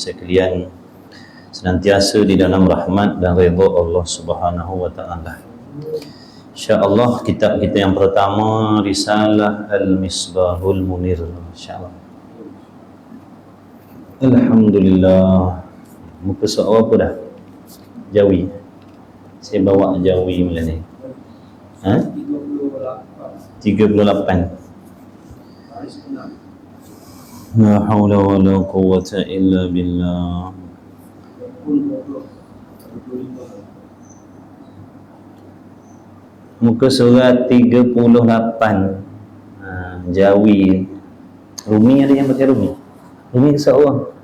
sekalian senantiasa di dalam rahmat dan redha Allah Subhanahu wa taala. Insya-Allah kitab kita yang pertama Risalah Al-Misbahul Munir, insya-Allah. Alhamdulillah. Muka surat apa dah? Jawi. Saya bawa Jawi malam ni. 38. La haula wala quwwata illa billah. Muka surat 38. Jawi. Rumi ada yang pakai Rumi? Rumi ke seorang?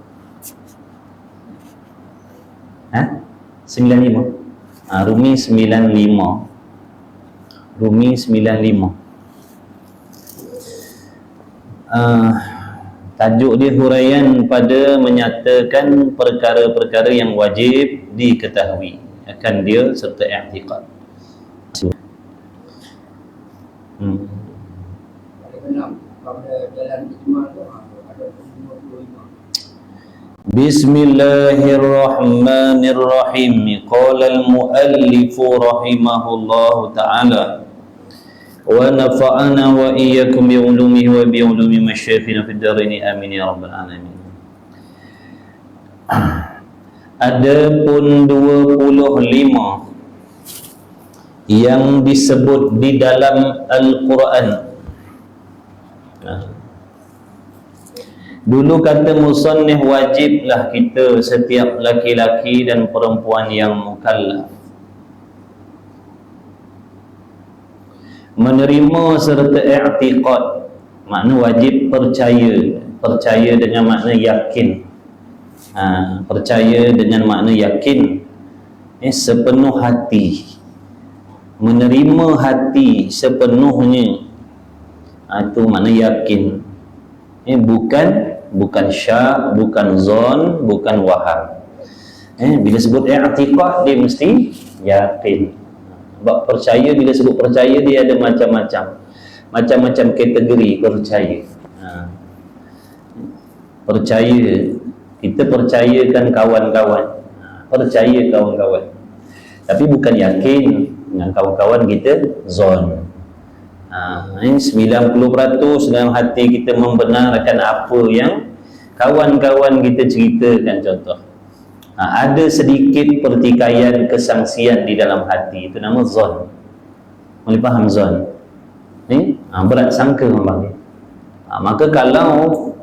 95. Rumi 95. Rumi 95. Tajuk dia huraian pada menyatakan perkara-perkara yang wajib diketahui akan dia serta i'tiqad. Bismillahirrahmanirrahim. Qala al-muallif rahimahullahu ta'ala wa nafa'ana wa iyyakum bi ulumihi wa bi ulumi masyayikhina fid dharain amin ya rabbal alamin. Adapun 25 yang disebut di dalam Al-Quran. Dulu kata musannif, wajiblah kita setiap laki-laki dan perempuan yang mukallaf menerima serta i'tiqad, makna wajib percaya dengan makna yakin. Percaya dengan makna yakin, sepenuh hati, menerima hati sepenuhnya, itu makna yakin. Bukan syak, bukan zon, bukan waham. Bila sebut i'tiqad, dia mesti yakin. Sebab percaya, bila sebut percaya, dia ada macam-macam kategori percaya. Percaya, kita percayakan kawan-kawan, percaya kawan-kawan, tapi bukan yakin dengan kawan-kawan kita zon. 90% dalam hati kita membenarkan apa yang kawan-kawan kita ceritakan. Contoh, ada sedikit pertikaian kesangsian di dalam hati, itu nama zon. Boleh faham zon? Berat sangka memang. Maka kalau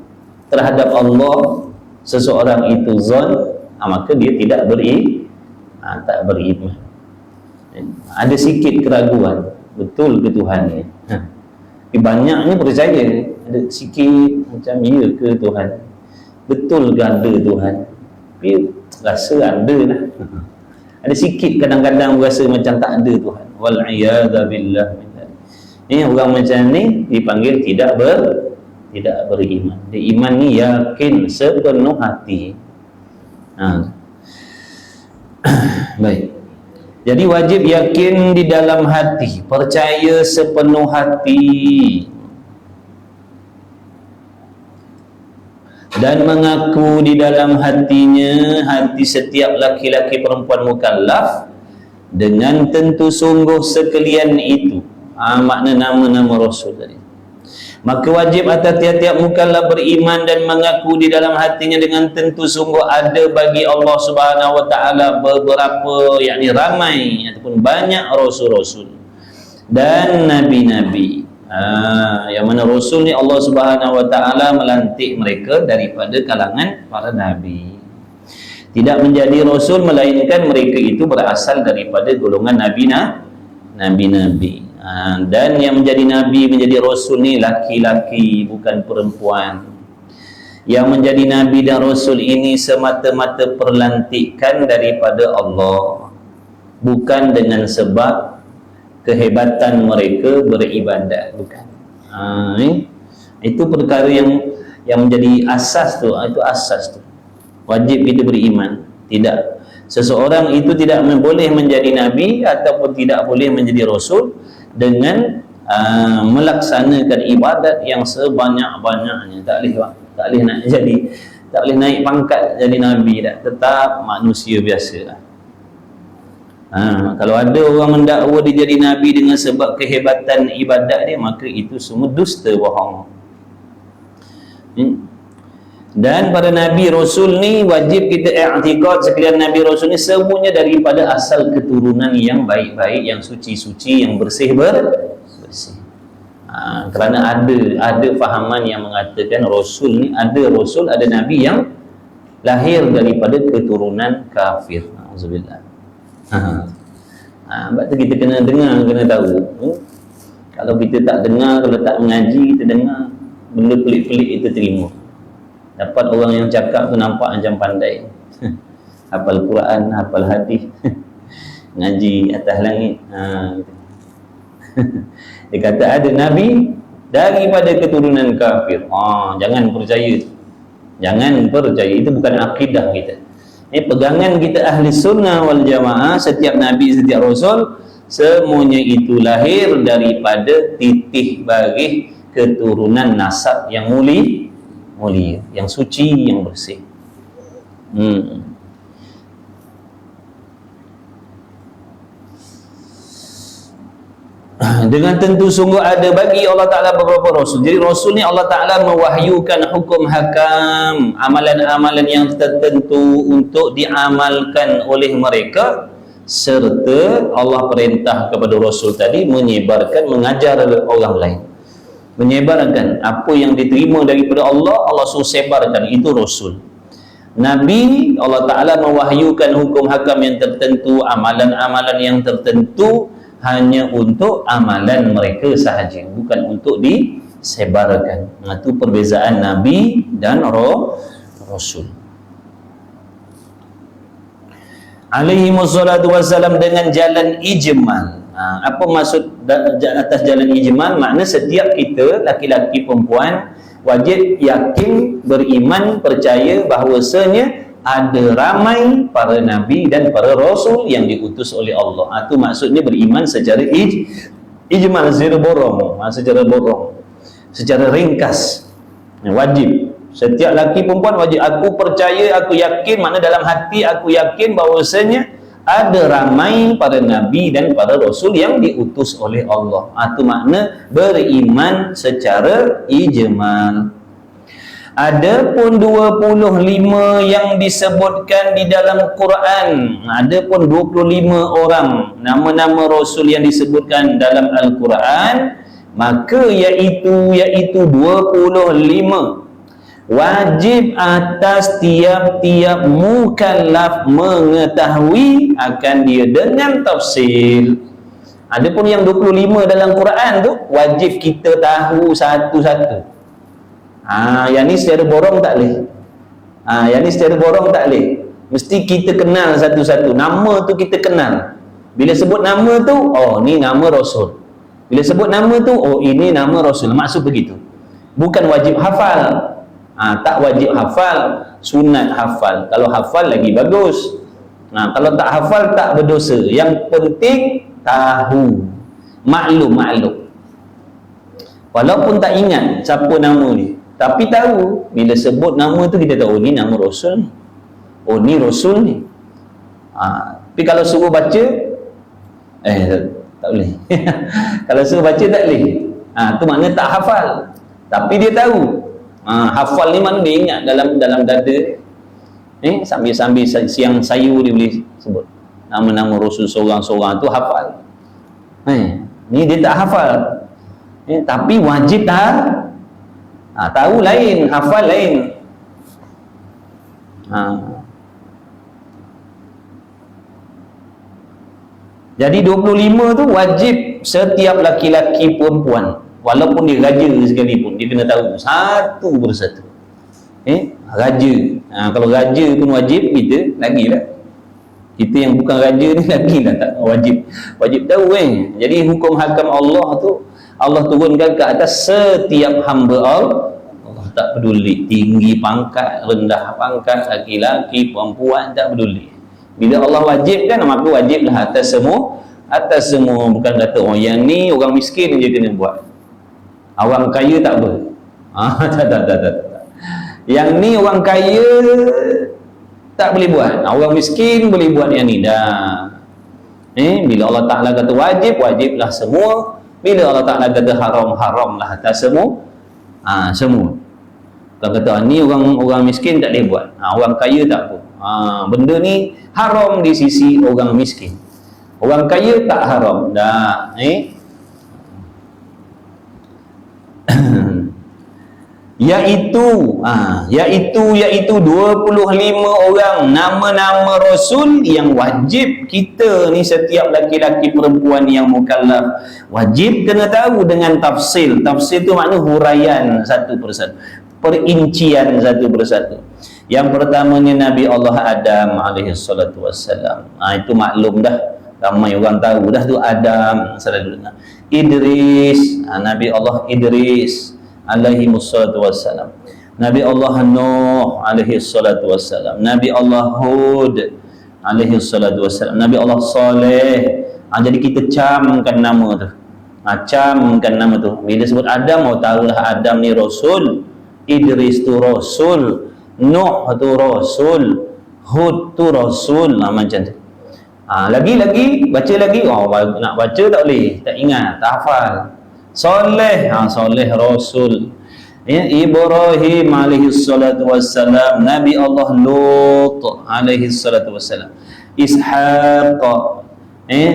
terhadap Allah seseorang itu zon, maka dia tidak tak beriman. Ada sikit keraguan, betul ke Tuhan ni? Tapi banyaknya percaya, ada sikit macam ya ke Tuhan, betul ke ada Tuhan, tapi rasa ada lah. Ada sikit kadang-kadang berasa macam tak ada Tuhan. Wal'iyadzabillah. Ini orang macam ni dipanggil tidak beriman. Dia iman ni yakin sepenuh hati. Baik. Jadi wajib yakin di dalam hati, percaya sepenuh hati, dan mengaku di dalam hatinya, hati setiap laki-laki perempuan mukallaf, dengan tentu sungguh sekalian itu. Makna nama-nama Rasul tadi. Maka wajib atas tiap-tiap mukallaf beriman dan mengaku di dalam hatinya dengan tentu sungguh ada bagi Allah Subhanahu wa taala beberapa, yakni ramai ataupun banyak rasul-rasul dan nabi-nabi. Yang mana rasul ni Allah Subhanahu wa taala melantik mereka daripada kalangan para nabi. Tidak menjadi rasul melainkan mereka itu berasal daripada golongan nabi-nabi. Dan yang menjadi nabi, menjadi rasul ni laki-laki, bukan perempuan. Yang menjadi nabi dan rasul ini semata-mata perlantikan daripada Allah, bukan dengan sebab kehebatan mereka beribadat, bukan. Itu perkara yang menjadi asas tu. Itu asas tu. Wajib kita beriman. Tidak, seseorang itu tidak boleh menjadi nabi ataupun tidak boleh menjadi rasul dengan melaksanakan ibadat yang sebanyak-banyaknya. Tak boleh nak jadi Tak boleh naik pangkat jadi Nabi dah. Tetap manusia biasa. Kalau ada orang mendakwa dia jadi Nabi dengan sebab kehebatan ibadat dia, maka itu semua dusta, bohong. Dan pada Nabi Rasul ni wajib kita i'tiqad sekalian Nabi Rasul ni semuanya daripada asal keturunan yang baik-baik, yang suci-suci, yang bersih. Kerana ada fahaman yang mengatakan Rasul ni, ada Rasul, ada Nabi yang lahir daripada keturunan kafir. Auzubillah. Sebab tu kita kena dengar, kena tahu. Kalau kita tak dengar, kalau tak mengaji, kita dengar benda pelik-pelik kita terima. Dapat orang yang cakap tu nampak macam pandai. Hafal Quran, hafal hadis, ngaji atas langit. Dia kata ada Nabi daripada keturunan kafir. Jangan percaya. Jangan percaya. Itu bukan akidah kita. Pegangan kita ahli sunnah wal jamaah, setiap Nabi, setiap Rasul, semuanya itu lahir daripada titih bagi keturunan nasab yang mulia, yang suci, yang bersih. Dengan tentu sungguh ada bagi Allah Ta'ala beberapa Rasul. Jadi Rasul ni Allah Ta'ala mewahyukan hukum hakam, amalan-amalan yang tertentu untuk diamalkan oleh mereka, serta Allah perintah kepada Rasul tadi menyebarkan, mengajar orang lain, menyebarkan apa yang diterima daripada Allah, Allah suruh sebarkan, itu Rasul. Nabi, Allah Ta'ala mewahyukan hukum hakam yang tertentu, amalan-amalan yang tertentu, hanya untuk amalan mereka sahaja, bukan untuk disebarkan. Itu perbezaan Nabi dan Rasul alaihi wassalatu wassalam dengan jalan ijmal. Apa maksud atas jalan ijmal? Makna setiap kita, laki-laki perempuan, wajib yakin, beriman, percaya bahawasanya ada ramai para Nabi dan para Rasul yang diutus oleh Allah. Itu maksudnya beriman secara ijmal, secara borong, secara ringkas. Wajib. Setiap lelaki perempuan wajib. Aku percaya, aku yakin, makna dalam hati aku yakin bahawasanya ada ramai para Nabi dan para Rasul yang diutus oleh Allah. Itu makna beriman secara ijmal. Adapun 25 yang disebutkan di dalam Quran, adapun 25 orang nama-nama Rasul yang disebutkan dalam Al-Quran, maka iaitu 25 wajib atas tiap-tiap mukallaf mengetahui akan dia dengan tafsil. Adapun yang 25 dalam Quran tu wajib kita tahu satu-satu. Yang ni secara borong tak boleh. Yang ni secara borong tak boleh. Mesti kita kenal satu-satu. Nama tu kita kenal. Bila sebut nama tu, ni nama Rasul. Bila sebut nama tu, ini nama Rasul. Maksud begitu. Bukan wajib hafal. Tak wajib hafal, sunat hafal. Kalau hafal lagi bagus. Kalau tak hafal tak berdosa. Yang penting tahu. Maklum. Walaupun tak ingat siapa nama ni, tapi tahu, bila sebut nama tu kita tahu, ni nama Rasul ni. Ni Rasul ni. Tapi kalau suruh baca, tak boleh. Kalau suruh baca tak boleh. Tu makna tak hafal. Tapi dia tahu. Hafal ni mana dia ingat dalam dada. Sambil-sambil siang sayur dia boleh sebut nama-nama Rasul seorang-seorang tu hafal. Ni dia tak hafal. Tapi wajib tahu lain, hafal lain. Jadi 25 tu wajib setiap laki-laki perempuan, walaupun dia raja sekalipun, dia kena tahu satu persatu. Raja. Kalau raja pun wajib, kita lagilah. Kita yang bukan raja ni lagilah tak wajib. Wajib tahu Jadi hukum hakam Allah tu Allah turunkan ke atas setiap hamba Allah. Allah tak peduli tinggi pangkat, rendah pangkat, laki-laki, perempuan, tak peduli. Bila Allah wajibkan, maka wajiblah atas semua. Atas semua. Bukan kata yang ni orang miskin je kena buat, orang kaya tak apa. Tak. Yang ni orang kaya tak boleh buat. Orang miskin boleh buat yang ni dah. Bila Allah Ta'ala kata wajib, wajiblah semua. Bila Allah Ta'ala kata haram, haramlah atas semua. Semua. Kalau kata ni orang miskin tak boleh buat. Orang kaya tak apa. Benda ni haram di sisi orang miskin. Orang kaya tak haram. Dah. Iaitu 25 orang nama-nama Rasul yang wajib kita ni, setiap laki-laki perempuan yang mukallaf wajib kena tahu dengan tafsil. Tafsil tu makna huraian satu persatu, perincian satu persatu. Yang pertamanya Nabi Allah Adam alaihi salatu wassalam. Itu maklum dah, ramai orang tahu dah tu Adam. Idris, Nabi Allah Idris alaihi wassalatu wassalam. Nabi Allah Nuh alaihi salatu wassalam. Nabi Allah Hud alaihi salatu wassalam. Nabi Allah Saleh. Jadi kita camkan nama tu. Camkan nama tu. Bila sebut Adam, tahulah Adam ni Rasul, Idris tu Rasul, Nuh tu Rasul, Hud tu Rasul. Macam tu. Lagi baca lagi. Nak baca tak boleh, tak ingat, tak hafal. Soleh, Soleh Rasul. Ibrahim alaihi salatu wassalam. Nabi Allah Lut alaihi salatu wassalam. Ishaq,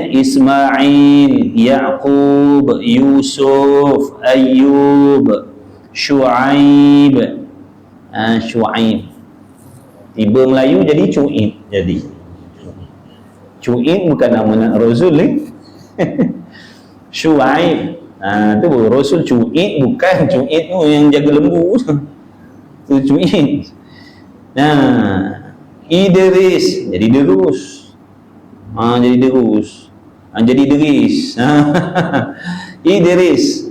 Ismail, Yaqub, Yusuf, Ayyub, Shu'aib. Shu'aib. Tiba Melayu jadi Cu'ib. Jadi Cu'ib bukan nama Rasul ni. Shu'aib. Tu Rasul Cu'id, bukan Cu'id tu yang jaga lembu tu Cu'id. Idris jadi Derus. Jadi Derus. Jadi Deris. Idris.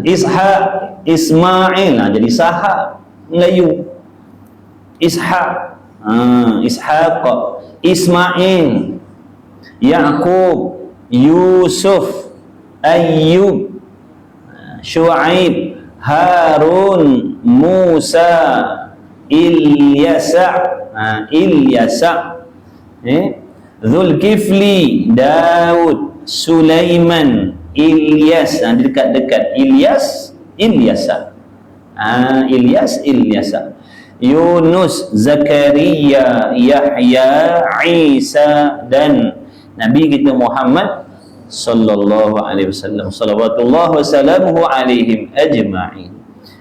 Ishaq, Ismail, jadi Sahab Melayu. Ishaq, Ishaq, Ismail, Yaqub, Yusuf, Ayyub, Shu'aib, Harun, Musa, Ilyasa, Zulkifli, Daud, Sulaiman, Ilyas. Dekat-dekat Ilyasa, Ilyasa, Yunus, Zakaria, Yahya, Isa, dan Nabi kita Muhammad sallallahu alaihi wasallam. Salawatullah wassalamuhu alaihim ajma'in.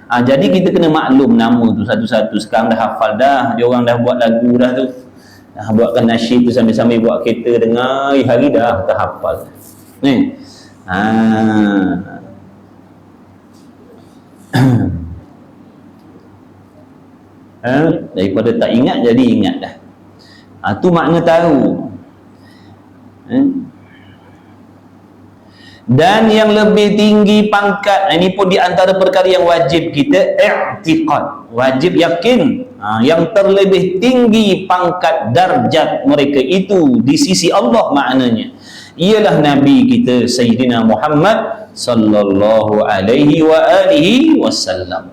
Jadi kita kena maklum nama tu satu-satu. Sekarang dah hafal dah. Dia orang dah buat lagu dah tu. Dah buatkan nasyid tu sambil-sambil buat kereta dengar hari dah terhafal. Ni. Daripada tak ingat jadi ingat dah. Tu makna tahu. Dan yang lebih tinggi pangkat, ini pun di antara perkara yang wajib kita i'tiqad, wajib yakin. Yang terlebih tinggi pangkat darjat mereka itu di sisi Allah, maknanya ialah Nabi kita Sayyidina Muhammad sallallahu alaihi wa alihi wasallam.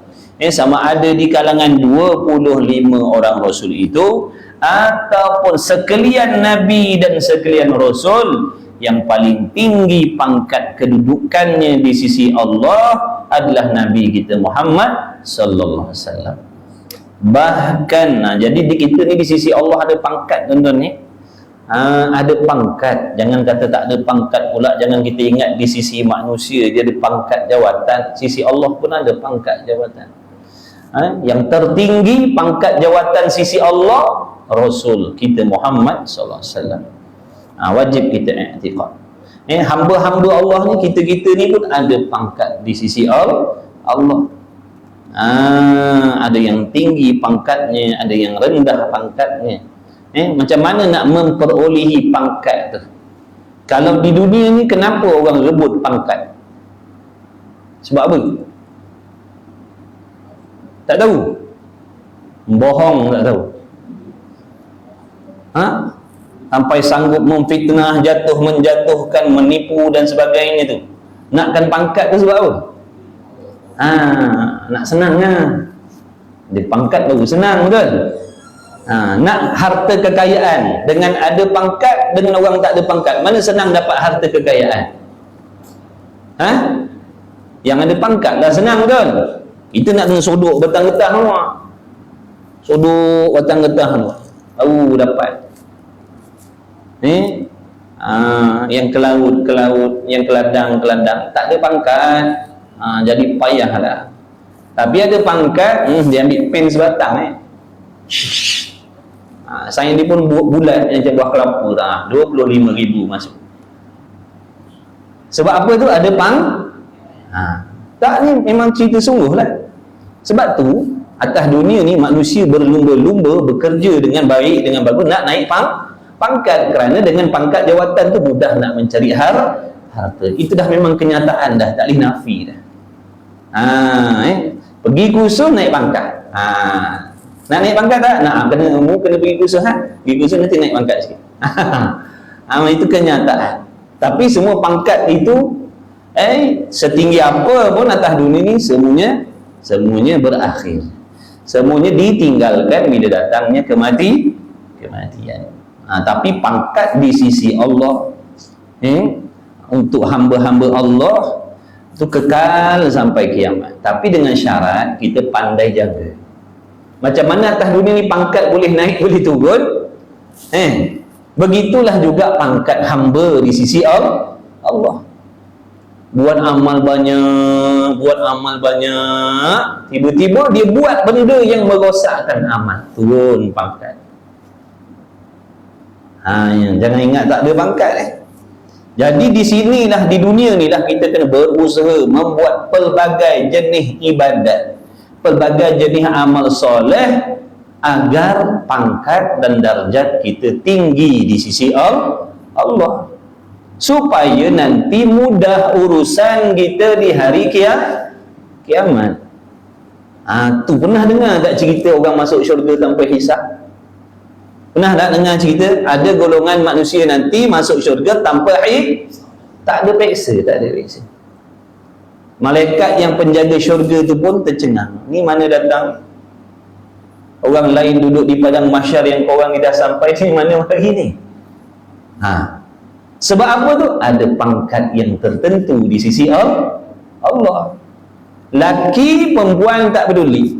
Sama ada di kalangan 25 orang Rasul itu ataupun sekalian Nabi dan sekalian Rasul, yang paling tinggi pangkat kedudukannya di sisi Allah adalah Nabi kita Muhammad sallallahu alaihi wasallam. Bahkan jadi di kita ni di sisi Allah ada pangkat, tuan-tuan ni. Ada pangkat. Jangan kata tak ada pangkat pula. Jangan kita ingat di sisi manusia dia ada pangkat jawatan, sisi Allah pun ada pangkat jawatan. Yang tertinggi pangkat jawatan sisi Allah Rasul kita Muhammad sallallahu alaihi wasallam. Wajib kita i'tiqad. Hamba-hamba Allah ni, kita-kita ni pun ada pangkat di sisi Allah. Ada yang tinggi pangkatnya, ada yang rendah pangkatnya. Macam mana nak memperolehi pangkat tu? Kalau di dunia ni kenapa orang rebut pangkat? Sebab apa? Tak tahu. Bohong tak tahu. Sampai sanggup memfitnah, menjatuhkan, menipu dan sebagainya tu. Nakkan pangkat tu sebab apa? Nak senang lah. Dia pangkat baru senang, betul? Nak harta kekayaan. Dengan ada pangkat, dengan orang tak ada pangkat, mana senang dapat harta kekayaan? Yang ada pangkat lah senang, betul? Kita nak kena sodok batang-getah semua. Sodok batang-getah semua baru dapat. Yang ke laut, yang ke ladang, tak ada pangkat, jadi payahlah. Tapi ada pangkat, dia ambil pen sebatang. Saya ni pun bulat macam buah kelapa, 25,000 masuk. Sebab apa tu? Ada tak, ni memang cerita sungguh lah. Sebab tu atas dunia ni manusia berlumba-lumba bekerja dengan baik, dengan bagus, nak naik pangkat, kerana dengan pangkat jawatan tu mudah nak mencari harta. Itu dah memang kenyataan dah, tak boleh nafi dah. Pergi kursus naik pangkat. Nak naik pangkat tak? Kena pergi kursus. Pergi kursus nanti naik pangkat sikit. Itu kenyataan. Tapi semua pangkat itu setinggi apa pun atas dunia ni semuanya berakhir. Semuanya ditinggalkan bila datangnya kematian. Tapi pangkat di sisi Allah untuk hamba-hamba Allah itu kekal sampai kiamat. Tapi dengan syarat kita pandai jaga. Macam mana atas dunia ni pangkat boleh naik boleh turun, begitulah juga pangkat hamba di sisi Allah. Buat amal banyak, tiba-tiba dia buat benda yang merosakkan amal, turun pangkat. Jangan ingat tak ada pangkat. Jadi di sinilah, di dunia ni lah kita kena berusaha membuat pelbagai jenis ibadat, pelbagai jenis amal soleh, agar pangkat dan darjat kita tinggi di sisi Allah, supaya nanti mudah urusan kita di hari kiamat. Tu pernah dengar tak cerita orang masuk syurga tanpa hisab? Pernah tak dengar cerita ada golongan manusia nanti masuk syurga tanpa tak ada peksa. Malaikat yang penjaga syurga tu pun tercengang. Ni mana datang orang lain duduk di padang mahsyar yang korang ni dah sampai ni, mana hari ni? Sebab apa tu? Ada pangkat yang tertentu di sisi Allah. Laki perempuan tak peduli,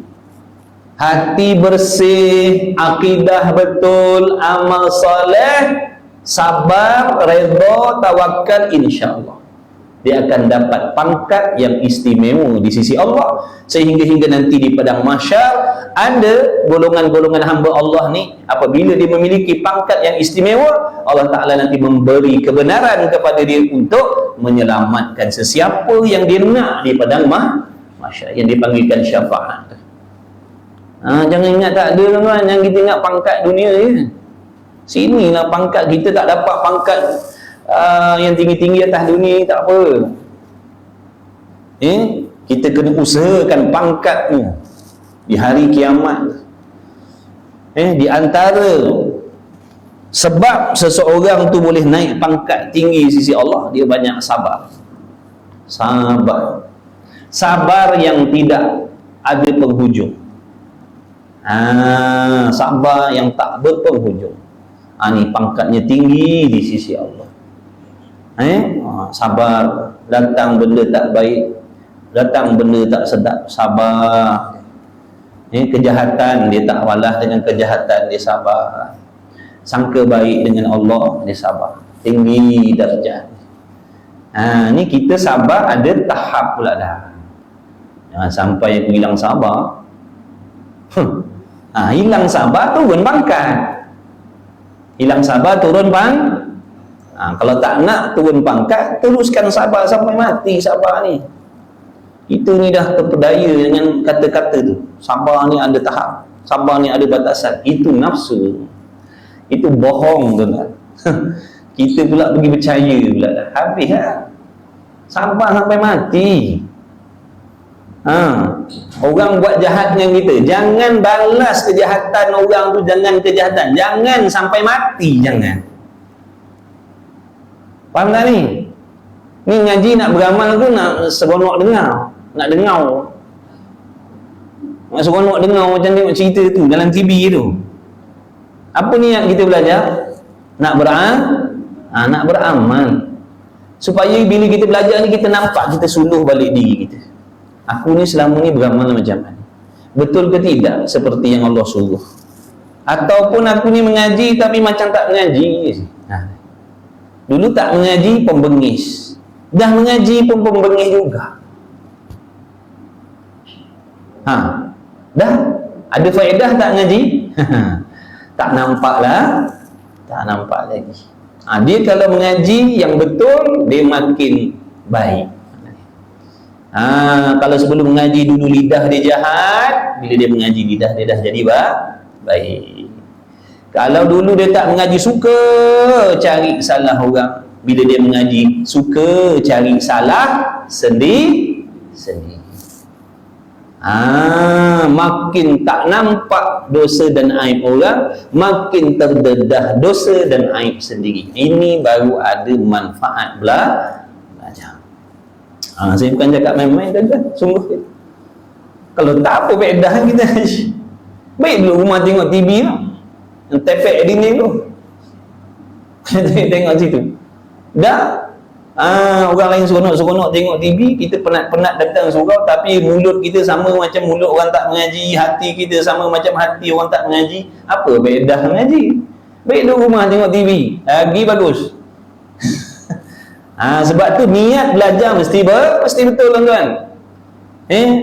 hati bersih, akidah betul, amal soleh, sabar, redha, tawakal, insya-Allah dia akan dapat pangkat yang istimewa di sisi Allah. Sehingga nanti di padang mahsyar ada golongan-golongan hamba Allah ni, apabila dia memiliki pangkat yang istimewa, Allah Ta'ala nanti memberi kebenaran kepada dia untuk menyelamatkan sesiapa yang dia nak di padang mahsyar, yang dipanggilkan syafaat. Jangan ingat tak ada, tuan-tuan. Yang kita ingat pangkat dunia je. Sinilah pangkat. Kita tak dapat pangkat yang tinggi-tinggi atas dunia ni, tak apa. Kita kena usahakan pangkat ni di hari kiamat. Di antara sebab seseorang tu boleh naik pangkat tinggi sisi Allah, dia banyak sabar. Sabar yang tidak ada penghujung. Sabar yang tak berpenghujung. Ni pangkatnya tinggi di sisi Allah. Sabar, datang benda tak baik, datang benda tak sedap, sabar. Kejahatan dia tak balas dengan kejahatan, dia sabar. Sangka baik dengan Allah, dia sabar. Tinggi darjat. Ni kita sabar ada tahap pula dah. Jangan sampai aku hilang sabar. Hilang sabar turun pangkat. Hilang sabar turun kalau tak nak turun pangkat, teruskan sabar sampai mati. Sabar ni, kita ni dah terpedaya dengan kata-kata tu. Sabar ni ada tahap, sabar ni ada batasan. Itu nafsu, itu bohong tu kan. Kita pula pergi percaya pula, habis lah. Sabar sampai mati. Orang buat jahat dengan kita, jangan balas kejahatan orang tu, jangan kejahatan, jangan sampai mati, jangan. Faham tak ni? Ni ngaji nak beramal tu nak seronok dengar, nak dengar. Nak seronok dengar macam tengok cerita tu dalam TV tu. Apa niat kita belajar? Nak nak beramal. Supaya bila kita belajar ni kita nampak, kita suluh balik diri kita. Aku ni selama ni beramal macam mana? Betul ke tidak seperti yang Allah suruh? Ataupun aku ni mengaji tapi macam tak mengaji. Dulu tak mengaji, pembengis. Dah mengaji pun pembengis juga. Dah ada faedah tak ngaji? Tak nampak lah. Tak nampak lagi. Dia kalau mengaji yang betul, dia makin baik. Kalau sebelum mengaji dulu lidah dia jahat, bila dia mengaji lidah dia dah jadi baik. Kalau dulu dia tak mengaji, suka cari salah orang, bila dia mengaji suka cari salah sendiri. Makin tak nampak dosa dan aib orang, makin terdedah dosa dan aib sendiri. Ini baru ada manfaat belajar. Saya bukan cakap main-main tuan-tuan, sungguh. Kalau tak apa faedah kita baik dulu rumah tengok TV lah, yang tepek dinding tu. Tengok situ dah. Orang lain seronok-seronok tengok TV, kita penat-penat datang surau, tapi mulut kita sama macam mulut orang tak mengaji, hati kita sama macam hati orang tak mengaji. Apa faedah mengaji? Baik dulu rumah tengok TV, lagi bagus. Sebab tu niat belajar mesti betul tuan-tuan.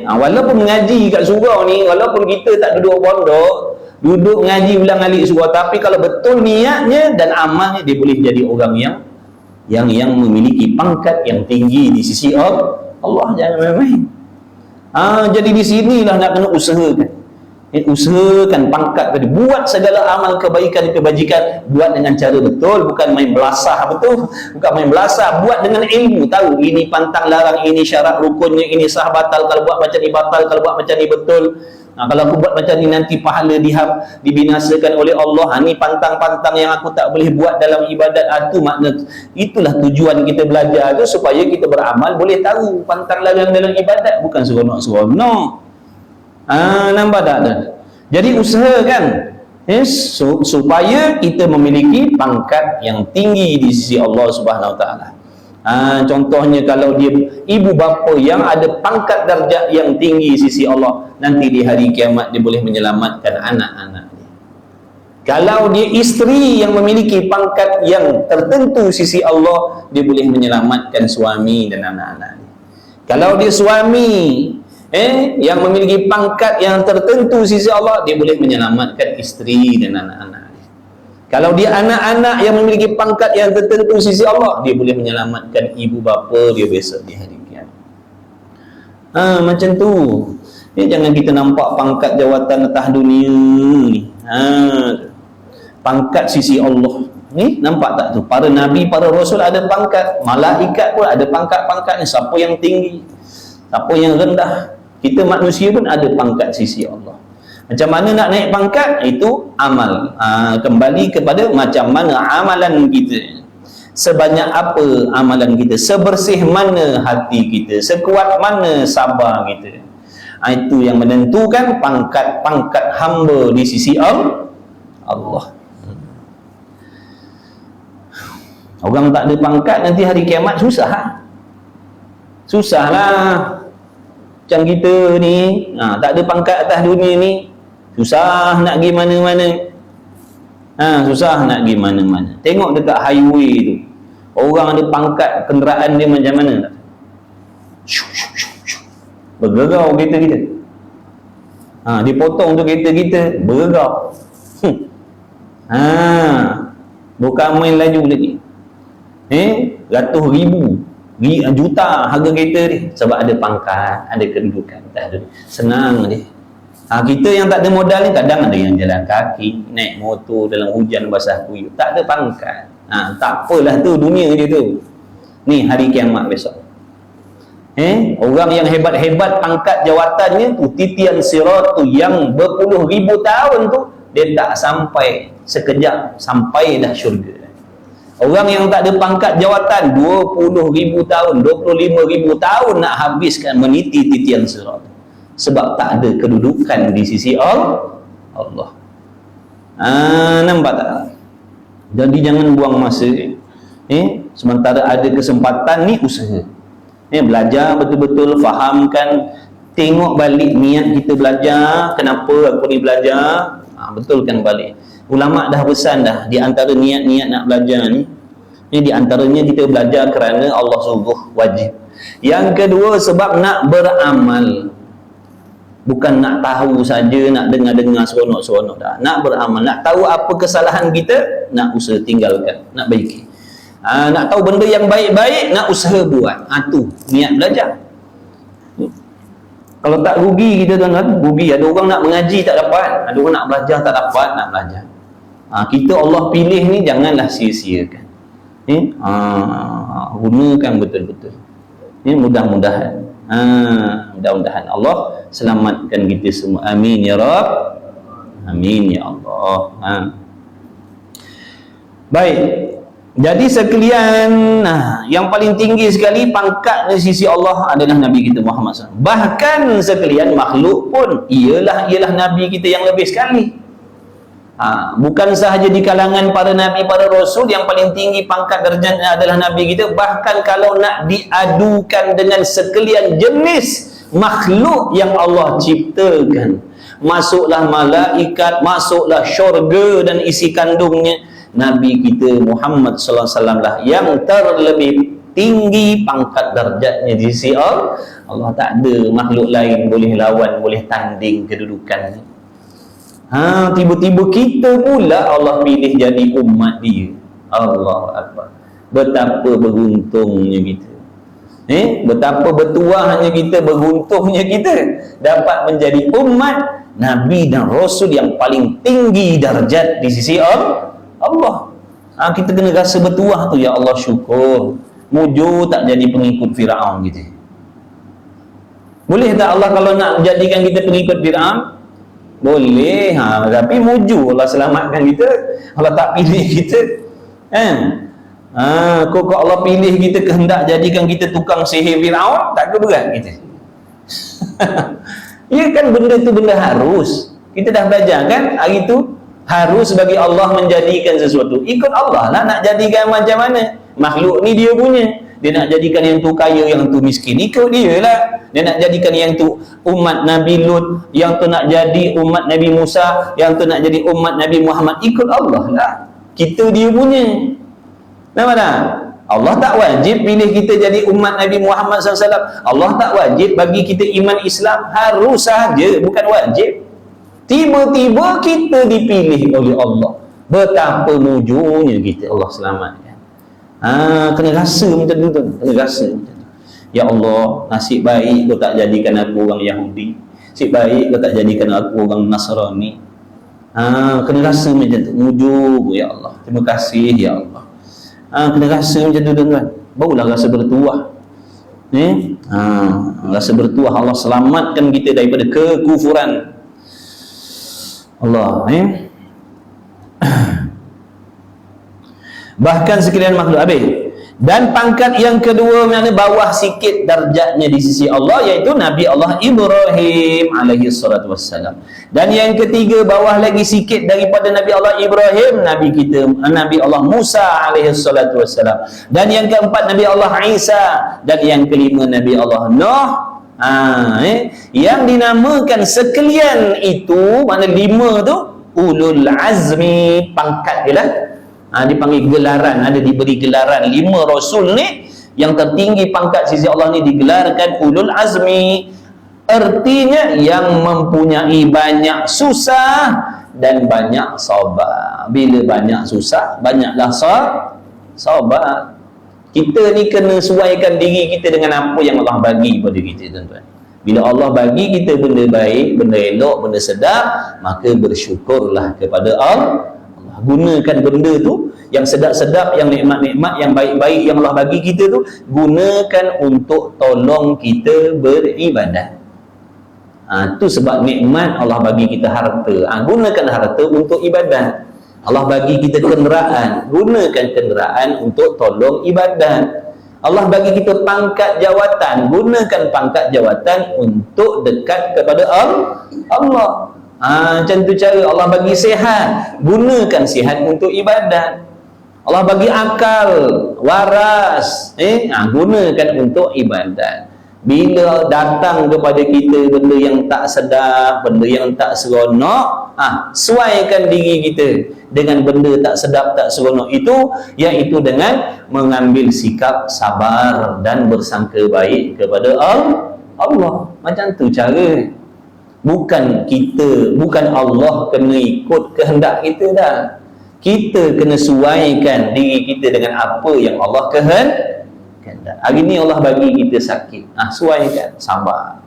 Walaupun mengaji kat surau ni, walaupun kita tak duduk pondok, duduk mengaji ulang-alik surau, tapi kalau betul niatnya dan amalnya, dia boleh jadi orang yang memiliki pangkat yang tinggi di sisi Allah. Jangan main-main. Jadi di sinilah nak kena usahakan. Usahakan pangkat tadi, buat segala amal kebaikan kebajikan, buat dengan cara betul, bukan main belasah. Bukan main belasah, buat dengan ilmu, tahu ini pantang larang, ini syarat rukunnya, ini sah batal, kalau buat macam ni batal, kalau buat macam ni betul. Kalau aku buat macam ni nanti pahala dibinasakan oleh Allah. Ni pantang-pantang yang aku tak boleh buat dalam ibadat. Itu makna, itulah tujuan kita belajar tu, supaya kita beramal boleh tahu pantang larang dalam ibadat, bukan seronok-seronok. Nampak tak? Jadi usahakan supaya kita memiliki pangkat yang tinggi di sisi Allah Subhanahu Wa Taala. Contohnya kalau dia ibu bapa yang ada pangkat darjat yang tinggi di sisi Allah, nanti di hari kiamat dia boleh menyelamatkan anak-anak dia. Kalau dia isteri yang memiliki pangkat yang tertentu sisi Allah, dia boleh menyelamatkan suami dan anak-anak dia. Kalau dia suami yang memiliki pangkat yang tertentu sisi Allah, dia boleh menyelamatkan isteri dan anak-anak dia. Kalau dia anak-anak yang memiliki pangkat yang tertentu sisi Allah, dia boleh menyelamatkan ibu bapa dia besok di hari kiamat. Macam tu. Jangan kita nampak pangkat jawatan atas dunia ni. Pangkat sisi Allah ni, nampak tak tu? Para nabi, para rasul ada pangkat, malaikat pun ada pangkat-pangkat ni. Siapa yang tinggi, siapa yang rendah. Kita manusia pun ada pangkat sisi Allah. Macam mana nak naik pangkat? Itu amal. Kembali kepada macam mana amalan kita, sebanyak apa amalan kita, sebersih mana hati kita, sekuat mana sabar kita. Itu yang menentukan pangkat-pangkat hamba di sisi Allah. Orang tak ada pangkat nanti hari kiamat susah. Susahlah. Macam kita ni, tak ada pangkat atas dunia ni, susah nak pergi mana-mana. Susah nak pergi mana-mana. Tengok dekat highway tu, orang ada pangkat kenderaan dia macam mana tak? Bergerau kereta kita. Dia potong tu kereta kita, bergerau. Bukan main laju lagi. Ratus ribu, juta harga kereta dia, sebab ada pangkat, ada kedudukan. Senang dia. Kita yang tak ada modal ni, kadang ada yang jalan kaki, naik motor dalam hujan basah kuyup, tak ada pangkat. Tak apalah tu, dunia dia tu. Ni hari kiamat besok. Orang yang hebat-hebat pangkat jawatannya tu, titian sirat tu yang berpuluh ribu tahun tu, dia tak sampai sekejap, sampai dah syurga. Orang yang tak ada pangkat jawatan 20,000 tahun, 25,000 tahun nak habiskan meniti titian sirat. Sebab tak ada kedudukan di sisi Allah. Nampak tak? Jadi jangan buang masa. Sementara ada kesempatan ni, usaha. Belajar betul-betul, fahamkan, tengok balik niat kita belajar, kenapa aku ni belajar, betulkan balik. Ulama dah pesan dah, di antara niat-niat nak belajar ni, di antaranya kita belajar kerana Allah suruh, wajib. Yang kedua, sebab nak beramal. Bukan nak tahu saja, nak dengar-dengar seronok-seronok dah. Nak beramal, nak tahu apa kesalahan kita, nak usaha tinggalkan, nak baiki. Nak tahu benda yang baik-baik, nak usaha buat. Tu niat belajar. Kalau tak rugi kita tuan-tuan, rugi. Ada orang nak mengaji tak dapat, ada orang nak belajar tak dapat, nak belajar. Kita Allah pilih ni janganlah sia-siakan. Gunakan betul-betul. Mudah-mudahan. Mudah-mudahan Allah selamatkan kita semua. Amin ya Rabb. Amin ya Allah. Baik. Jadi sekalian, yang paling tinggi sekali pangkat di sisi Allah adalah Nabi kita Muhammad SAW. Bahkan sekalian makhluk pun ialah Nabi kita yang lebih sekali. Bukan sahaja di kalangan para Nabi, para Rasul, yang paling tinggi pangkat darjatnya adalah Nabi kita. Bahkan kalau nak diadukan dengan sekalian jenis makhluk yang Allah ciptakan, masuklah malaikat, masuklah syurga dan isi kandungnya, Nabi kita Muhammad sallallahu alaihi wasallam lah yang terlebih tinggi pangkat darjatnya di sisi Allah. Allah tak ada makhluk lain boleh lawan, boleh tanding kedudukannya. Tiba-tiba kita pula Allah pilih jadi umat dia. Allahu Akbar. Betapa beruntungnya kita. Betapa bertuahnya kita, beruntungnya kita dapat menjadi umat Nabi dan Rasul yang paling tinggi darjat di sisi Allah. Kita kena rasa bertuah tu, ya Allah syukur. Mujur tak jadi pengikut Firaun gitu. Boleh tak Allah kalau nak jadikan kita pengikut Firaun? Boleh, tapi mujur Allah selamatkan kita. Allah tak pilih kita. Kok Allah pilih kita kehendak jadikan kita tukang sihir Firaun, tak ke berat kita? Ya kan, benda tu benda harus. Kita dah belajar kan hari tu, harus bagi Allah menjadikan sesuatu. Ikut Allah lah nak jadikan macam mana. Makhluk ni dia punya. Dia nak jadikan yang tu kaya, yang tu miskin, ikut dia lah. Dia nak jadikan yang tu umat Nabi Lut, yang tu nak jadi umat Nabi Musa, yang tu nak jadi umat Nabi Muhammad, ikut Allah lah. Kita dia punya. Nampak tak? Allah tak wajib pilih kita jadi umat Nabi Muhammad SAW. Allah tak wajib bagi kita iman Islam. Harus saja, bukan wajib. Tiba-tiba kita dipilih oleh Allah. Betapa mujurnya kita, Allah selamatkan. Kena rasa macam tu, kena rasa macam tu. Ya Allah, nasib baik kau tak jadikan aku orang Yahudi, nasib baik kau tak jadikan aku orang Nasrani. Kena rasa macam tu, mujur ya Allah, terima kasih ya Allah. Kena rasa macam tu tuan-tuan, barulah rasa bertuah. Rasa bertuah, Allah selamatkan kita daripada kekufuran. Allah, bahkan sekalian makhluk habis. Dan pangkat yang kedua, mana bawah sikit darjatnya di sisi Allah, iaitu Nabi Allah Ibrahim alaihi salatu wassalam. Dan yang ketiga, bawah lagi sikit daripada Nabi Allah Ibrahim, Nabi kita Nabi Allah Musa alaihi salatu wassalam. Dan yang keempat Nabi Allah Isa. Dan yang kelima Nabi Allah Nuh. Yang dinamakan sekalian itu, mana lima tu ulul azmi, pangkat dia lah. Dipanggil gelaran, ada diberi gelaran. 5 Rasul ni yang tertinggi pangkat sisi Allah ni digelarkan ulul azmi. Artinya yang mempunyai banyak susah dan banyak sabar. Bila banyak susah, banyaklah sabar. Kita ni kena sesuaikan diri kita dengan apa yang Allah bagi pada kita tuan-tuan. Bila Allah bagi kita benda baik, benda elok, benda sedap, maka bersyukurlah kepada Allah. Gunakan benda tu yang sedap-sedap, yang nikmat-nikmat, yang baik-baik yang Allah bagi kita tu, gunakan untuk tolong kita beribadat. Tu sebab nikmat Allah bagi kita harta. Gunakan harta untuk ibadat. Allah bagi kita kenderaan, gunakan kenderaan untuk tolong ibadat. Allah bagi kita pangkat jawatan, gunakan pangkat jawatan untuk dekat kepada Allah. Macam tu cara. Allah bagi sihat, gunakan sihat untuk ibadat. Allah bagi akal, waras, gunakan untuk ibadat. Bila datang kepada kita benda yang tak sedap, benda yang tak seronok, sesuaikan diri kita dengan benda tak sedap, tak seronok itu, iaitu dengan mengambil sikap sabar dan bersangka baik kepada Allah. Macam tu cara. Bukan kita, bukan Allah kena ikut kehendak kita dah. Kita kena sesuaikan diri kita dengan apa yang Allah kehendak. Hari ni Allah bagi kita sakit, sesuaikan, sabar.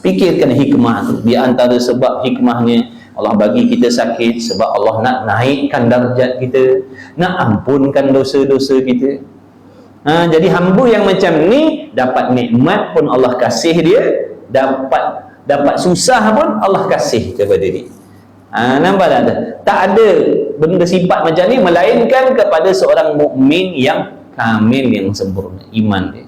Fikirkan hikmah tu. Di antara sebab hikmahnya Allah bagi kita sakit sebab Allah nak naikkan darjat kita, nak ampunkan dosa-dosa kita. Jadi hamba yang macam ni dapat nikmat pun Allah kasih dia, dapat susah pun Allah kasih kepada dia. Nampak tak? Tak ada benda sifat macam ni melainkan kepada seorang mukmin yang kamil, yang sempurna iman dia.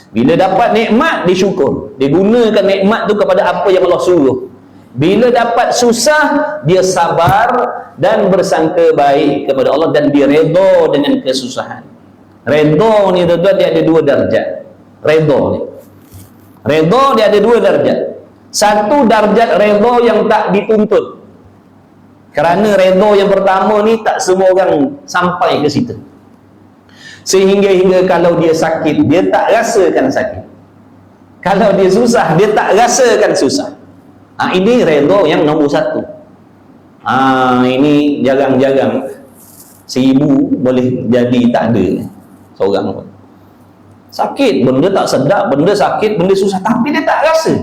Bila dapat nikmat, dia syukur, dia gunakan nikmat tu kepada apa yang Allah suruh. Bila dapat susah, dia sabar dan bersangka baik kepada Allah, dan dia redha dengan kesusahan. Redha ni tuan-tuan, dia ada dua darjat. Redha dia ada dua darjat. Satu darjat redha yang tak dituntut, kerana redha yang pertama ni tak semua orang sampai ke situ. Sehingga kalau dia sakit, dia tak rasakan sakit. Kalau dia susah, dia tak rasakan susah. Ini redha yang nombor satu. Ini jarang-jarang 1000 boleh jadi tak ada seorang pun. Sakit, benda tak sedap, benda sakit, benda susah, tapi dia tak rasa.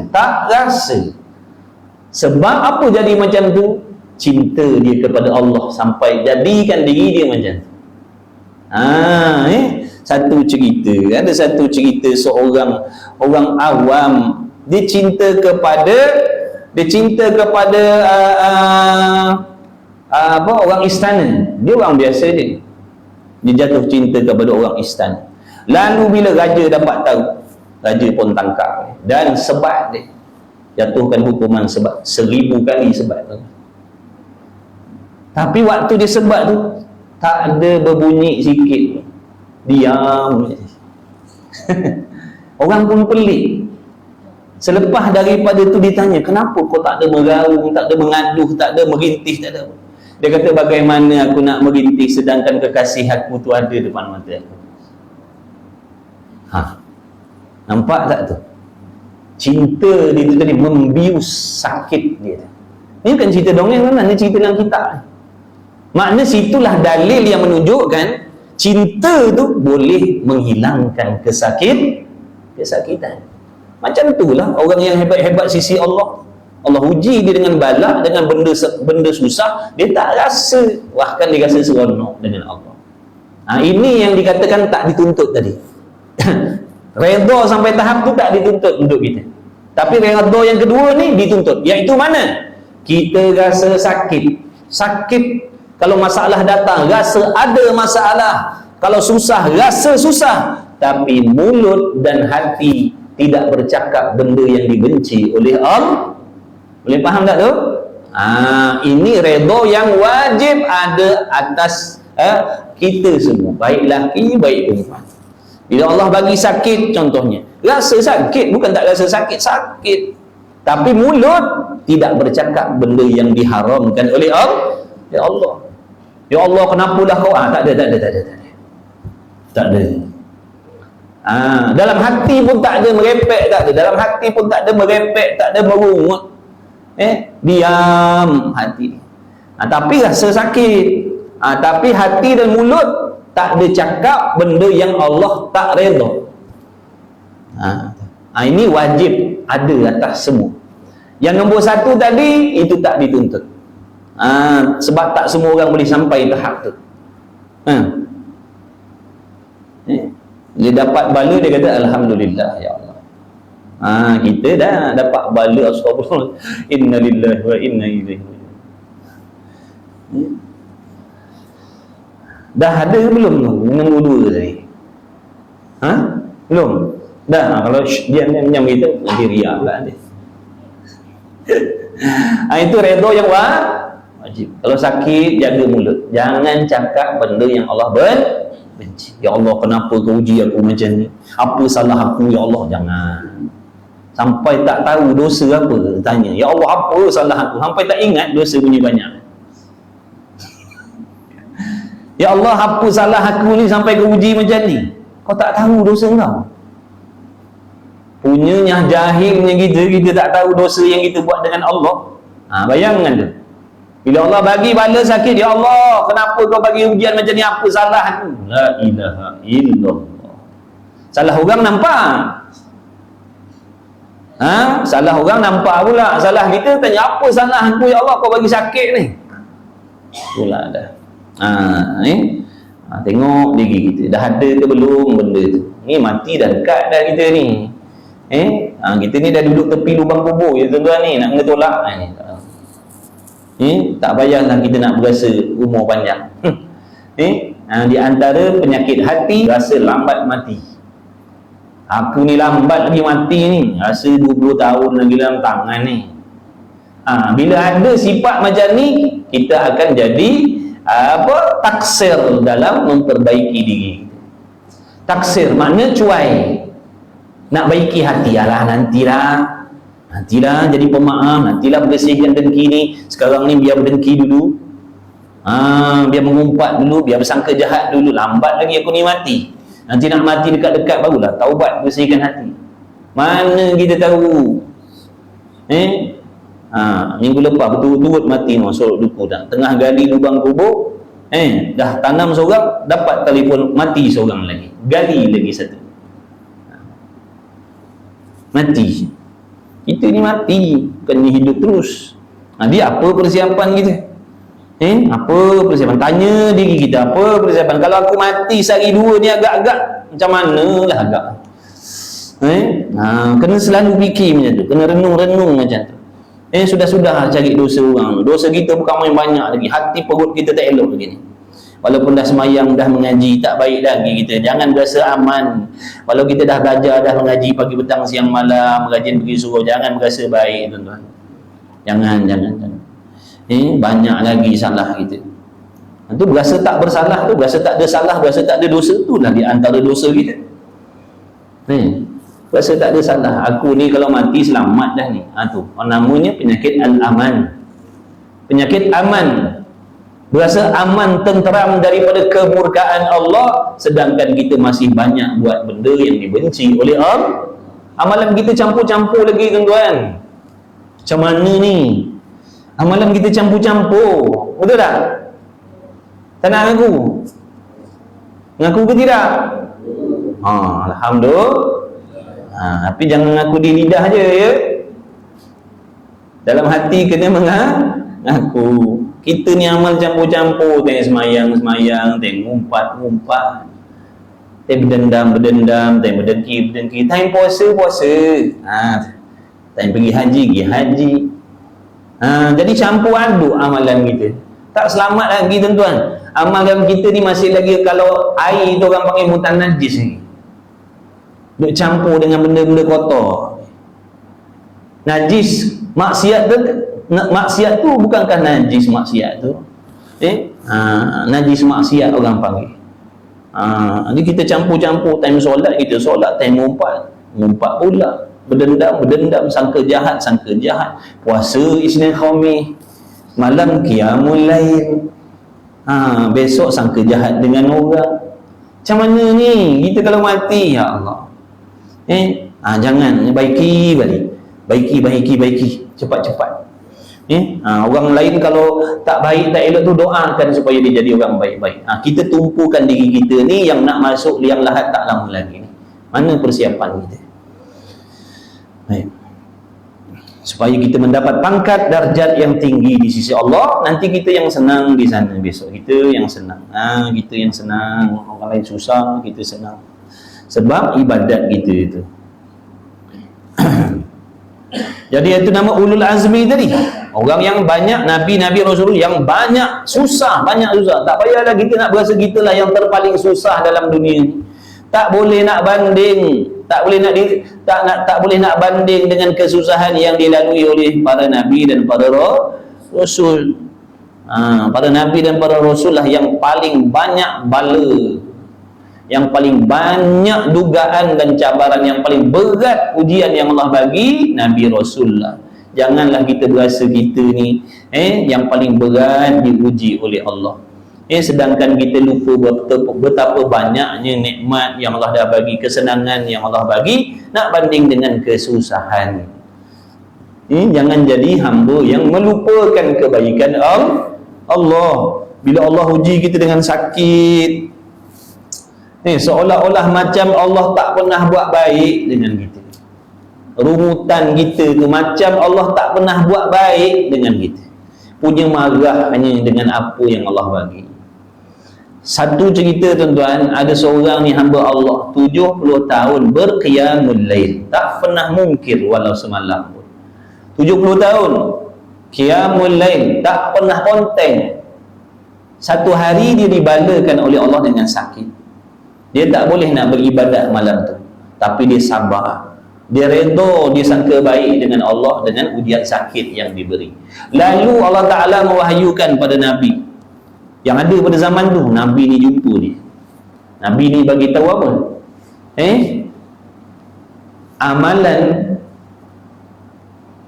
Sebab apa jadi macam tu? Cinta dia kepada Allah sampai jadikan diri dia macam tu. Satu cerita, ada satu cerita seorang orang awam, dia cinta kepada orang istana. Dia orang biasa dia jatuh cinta kepada orang istana. Lalu bila raja dapat tahu, raja pun tangkap dan sebat dia, jatuhkan hukuman sebat 1000 kali sebat tu. Tapi waktu dia sebat tu tak ada berbunyi sikit, diam. Orang pun pelik. Selepas daripada tu ditanya, kenapa kau tak ada meraung, tak ada mengaduh, tak ada merintih, tak ada. Dia kata, bagaimana aku nak merintih sedangkan kekasih aku tu ada depan mata aku. Nampak tak tu? Cinta dia tu tadi membius sakit dia. Ini bukan cerita dongeng kan? Ini cerita dalam kitab. Makna situlah dalil yang menunjukkan cinta tu boleh menghilangkan kesakitan. Macam itulah orang yang hebat-hebat sisi Allah. Allah uji dia dengan bala, dengan benda susah, dia tak rasa, bahkan dia rasa seronok dengan Allah. Ini yang dikatakan tak dituntut tadi. Redha sampai tahap tu tak dituntut untuk kita. Tapi redha yang kedua ni dituntut, iaitu mana? Kita rasa sakit. Kalau masalah datang, rasa ada masalah. Kalau susah, rasa susah. Tapi mulut dan hati tidak bercakap benda yang dibenci oleh Allah. Boleh faham tak tu? Ini redha yang wajib ada atas kita semua, baik lelaki, baik perempuan. Bila Allah bagi sakit contohnya, rasa sakit, bukan tak rasa sakit. Tapi mulut tidak bercakap benda yang diharamkan oleh Allah. Ya Allah, kenapa dah kau? Tak ada. Dalam hati pun tak ada merepek, tak ada. Dalam hati pun tak ada merepek, tak ada merungut. Diam hati. Tapi rasa sakit. Tapi hati dan mulut tak ada cakap benda yang Allah tak redha. Ini wajib ada atas semua. Yang nombor satu tadi, itu tak dituntut. Sebab tak semua orang boleh sampai tahap tu. Dia dapat bala, dia kata alhamdulillah ya Allah. Kita dah dapat bala, astagfirullah, inna lillahi wa inna ilaihi raji'un. Dah ada ke belum tu dengan dua tadi? Ha? Belum? Dah. Kalau dia macam kita, nanti riak pula dia. Itu redha yang wajib. Kalau sakit, jaga mulut. Jangan cakap benda yang Allah benci. Ya Allah, kenapa kau uji aku macam ni? Apa salah aku, ya Allah? Jangan. Sampai tak tahu dosa apa, tanya. Ya Allah, apa salah aku? Sampai tak ingat dosa punya banyak. Ya Allah, apa salah aku ni sampai kau uji macam ni? Kau tak tahu dosa kau. Punyanya jahilnya kita tak tahu dosa yang kita buat dengan Allah. Bayangkan tu. Bila Allah bagi bala sakit, ya Allah, kenapa kau bagi ujian macam ni? Apa salah aku? La ilaha illallah. Salah orang nampak. Salah orang nampak pula. Salah kita tanya, apa salah aku, ya Allah, kau bagi sakit ni? Itulah dah. Tengok diri kita. Dah ada ke belum benda tu? Ni mati dah dekat dah kita ni. Kita ni dah duduk tepi lubang kubur ya tuan-tuan ni, nak kena tolak. Tak payahlah kita nak berasa umur panjang. Di antara penyakit hati, rasa lambat mati. Aku ni lambat lagi mati ni, rasa 20 tahun lagi dalam tangan ni. Bila ada sifat macam ni, kita akan jadi taksir dalam memperbaiki diri. Taksir makna cuai. Nak baiki hati, nantilah jadi pemaaf, nantilah bersihkan dengki ni. Sekarang ni biar berdengki dulu, biar mengumpat dulu, biar bersangka jahat dulu. Lambat lagi aku ni mati. Nanti nak mati dekat-dekat barulah taubat, bersihkan hati. Mana kita tahu? Minggu lepas betul-betul mati masuk duku dah. Tengah gali lubang kubur, dah tanam seorang, dapat telefon mati seorang lagi. Gali lagi satu. Mati. Kita ni mati, bukannya hidup terus. Dia apa persiapan kita? Apa persiapan? Tanya diri kita, apa persiapan? Kalau aku mati sehari dua ni agak-agak macam mana lah agak. Kena selalu fikir macam tu, kena renung-renung macam tu. Sudah-sudah cari dosa orang. Dosa kita bukan main banyak lagi. Hati perut kita tak elok lagi ni. Walaupun dah semayang, dah mengaji, tak baik lagi kita. Jangan berasa aman. Walau kita dah belajar, dah mengaji pagi, petang, siang, malam, mengaji pergi suruh, jangan berasa baik, tuan-tuan. Jangan. Banyak lagi salah kita. Itu berasa tak bersalah tu, berasa tak ada salah, berasa tak ada dosa, itulah di antara dosa kita. Berasa tak ada salah. Aku ni kalau mati selamat dah ni. Tu namanya penyakit al-aman. Penyakit aman. Berasa aman, tenteram daripada kemurkaan Allah, sedangkan kita masih banyak buat benda yang dibenci oleh Allah. Amalan kita campur-campur lagi, tuan-tuan. Macam mana ni? Amalan kita campur-campur. Betul tak? Tak nak ngaku? Ngaku ke tidak? Alhamdulillah. Tapi jangan ngaku di lidah je, ya. Dalam hati kena mengaku. Kita ni amal campur-campur. Tengok semayang, tengok ngumpat, tengok berdendam, tengok berdengki. Time puasa. Time pergi haji. Jadi campur aduk amalan kita. Tak selamat lagi, tuan-tuan. Amalan kita ni masih lagi, kalau air tu orang panggil mutan najis ni. Duk campur dengan benda-benda kotor. Najis, maksiat tu bukankah najis maksiat tu? Najis maksiat orang panggil. Jadi kita campur-campur. Time solat kita solat, time ngumpat pula. Berdendam, sangka jahat. Puasa Isnin Khamis, malam qiyamul lail. Besok sangka jahat dengan orang. Macam mana ni kita kalau mati, ya Allah? Jangan, baiki balik. Baiki cepat-cepat. Orang lain kalau tak baik, tak elok tu, doakan supaya dia jadi orang baik-baik. Kita tumpukan diri kita ni yang nak masuk liang lahat tak lama lagi ni. Mana persiapan kita? Baik. Supaya kita mendapat pangkat darjat yang tinggi di sisi Allah, nanti kita yang senang di sana besok. Kita yang senang. Kita yang senang, orang lain susah, kita senang. Sebab ibadat kita itu. Jadi itu nama ulul azmi tadi. Orang yang banyak Nabi-Nabi Rasul yang banyak susah, tak payahlah kita nak berasa kita lah yang terpaling susah dalam dunia ni. Tak boleh nak banding, tak boleh nak banding dengan kesusahan yang dilalui oleh para nabi dan para rasul. Para nabi dan para rasul lah yang paling banyak bala, yang paling banyak dugaan dan cabaran, yang paling berat ujian yang Allah bagi Nabi Rasul lah. Janganlah kita berasa kita ni yang paling berat diuji oleh Allah. Sedangkan kita lupa betapa banyaknya nikmat yang Allah dah bagi, kesenangan yang Allah bagi, nak banding dengan kesusahan. Jangan jadi hamba yang melupakan kebaikan Allah. Bila Allah uji kita dengan sakit, seolah-olah macam Allah tak pernah buat baik dengan kita. Rumutan kita tu macam Allah tak pernah buat baik dengan kita. Punya marah hanya dengan apa yang Allah bagi. Satu cerita tuan-tuan, ada seorang ni hamba Allah 70 tahun berqiyamul lail, tak pernah mungkir walau semalam pun. 70 tahun qiyamul lail, tak pernah konteng. Satu hari dia dibalakan oleh Allah dengan sakit. Dia tak boleh nak beribadat malam tu, tapi dia sabar. Dia redha, dia sangka baik dengan Allah dengan ujian sakit yang diberi. Lalu Allah Ta'ala mewahyukan pada Nabi yang ada pada zaman tu. Nabi ni jumpa dia. Nabi ni bagi tahu apa? Amalan,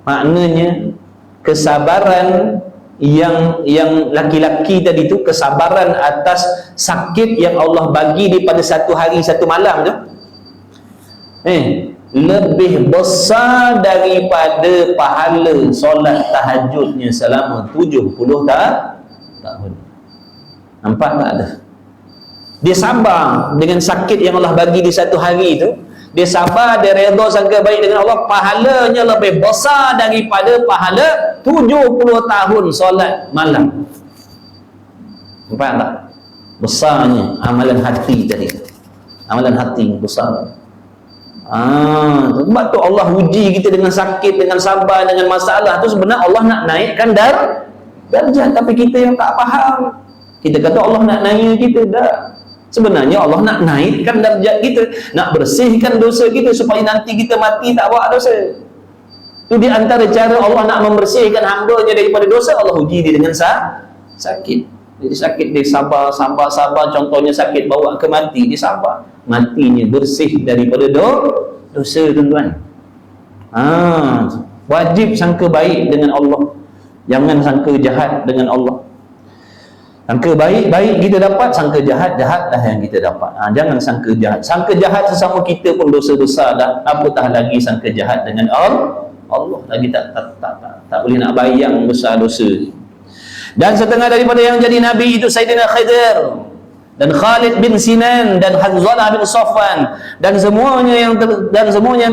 maknanya kesabaran yang laki-laki tadi tu, kesabaran atas sakit yang Allah bagi daripada satu hari satu malam tu, lebih besar daripada pahala solat tahajudnya selama 70 tahun. Nampak tak ada? Dia sabar dengan sakit yang Allah bagi di satu hari itu. Dia sabar, dia redha sangka baik dengan Allah. Pahalanya lebih besar daripada pahala 70 tahun solat malam. Nampak tak? Besarnya amalan hati tadi. Amalan hati besar. Sebab tu Allah uji kita dengan sakit, dengan sabar, dengan masalah tu. Sebenarnya Allah nak naikkan darjat, tapi kita yang tak faham. Kita kata Allah nak naik kita, dah. Sebenarnya Allah nak naikkan darjat kita, nak bersihkan dosa kita supaya nanti kita mati tak buat dosa. Itu di antara cara Allah nak membersihkan hamba-Nya daripada dosa. Allah uji dia dengan sakit. Jadi sakit dia sabar. Contohnya sakit bawa ke mati, dia sabar. Matinya bersih daripada dosa, tuan-tuan. Wajib sangka baik dengan Allah. Jangan sangka jahat dengan Allah. Sangka baik kita dapat, sangka jahat lah yang kita dapat. Jangan sangka jahat. Sangka jahat sesama kita pun dosa besar dah. Apatah lagi sangka jahat dengan Allah lagi tak boleh nak bayang besar dosa. Dan setengah daripada yang jadi nabi itu Sayyidina Khidir dan Khalid bin Sinan dan Hanzalah bin Safwan dan semuanya yang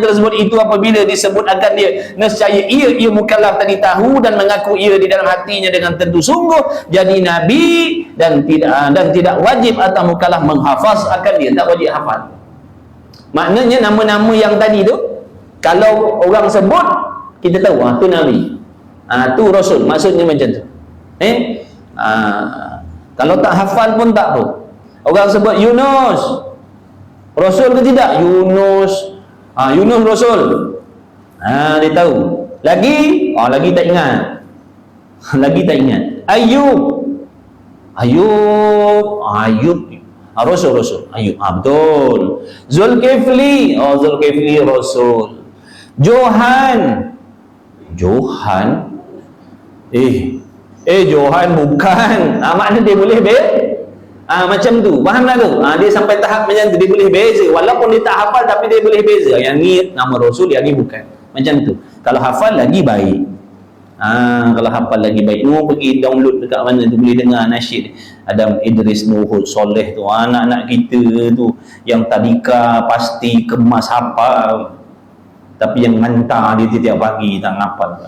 tersebut itu apabila disebut akan dia, nescaya ia mukallaf tadi tahu dan mengaku ia di dalam hatinya dengan tentu sungguh jadi nabi dan tidak wajib atau mukallaf menghafaz akan dia, tak wajib hafal. Maknanya nama-nama yang tadi tu kalau orang sebut kita tahu tu nabi, tu rasul, maksudnya macam tu. Kalau tak hafal pun tak apa. Orang sebut Yunus rasul ke tidak? Yunus rasul, dia tahu. Lagi tak ingat. Ayub rasul. Ayub, betul. Zulkifli rasul. Johan Johan bukan. Maknanya dia boleh macam tu, faham tak tu? Dia sampai tahap macam tu, dia boleh beza. Walaupun dia tak hafal tapi dia boleh beza. Yang ni nama Rasul, yang ni bukan. Macam tu. Kalau hafal lagi baik. Kalau hafal lagi baik. Pergi download dekat mana tu, boleh dengar nasyid Adam Idris Nuhud Soleh tu. Anak-anak kita tu yang tadika pasti kemas hafal, tapi yang hantar dia tiap pagi tak hafal.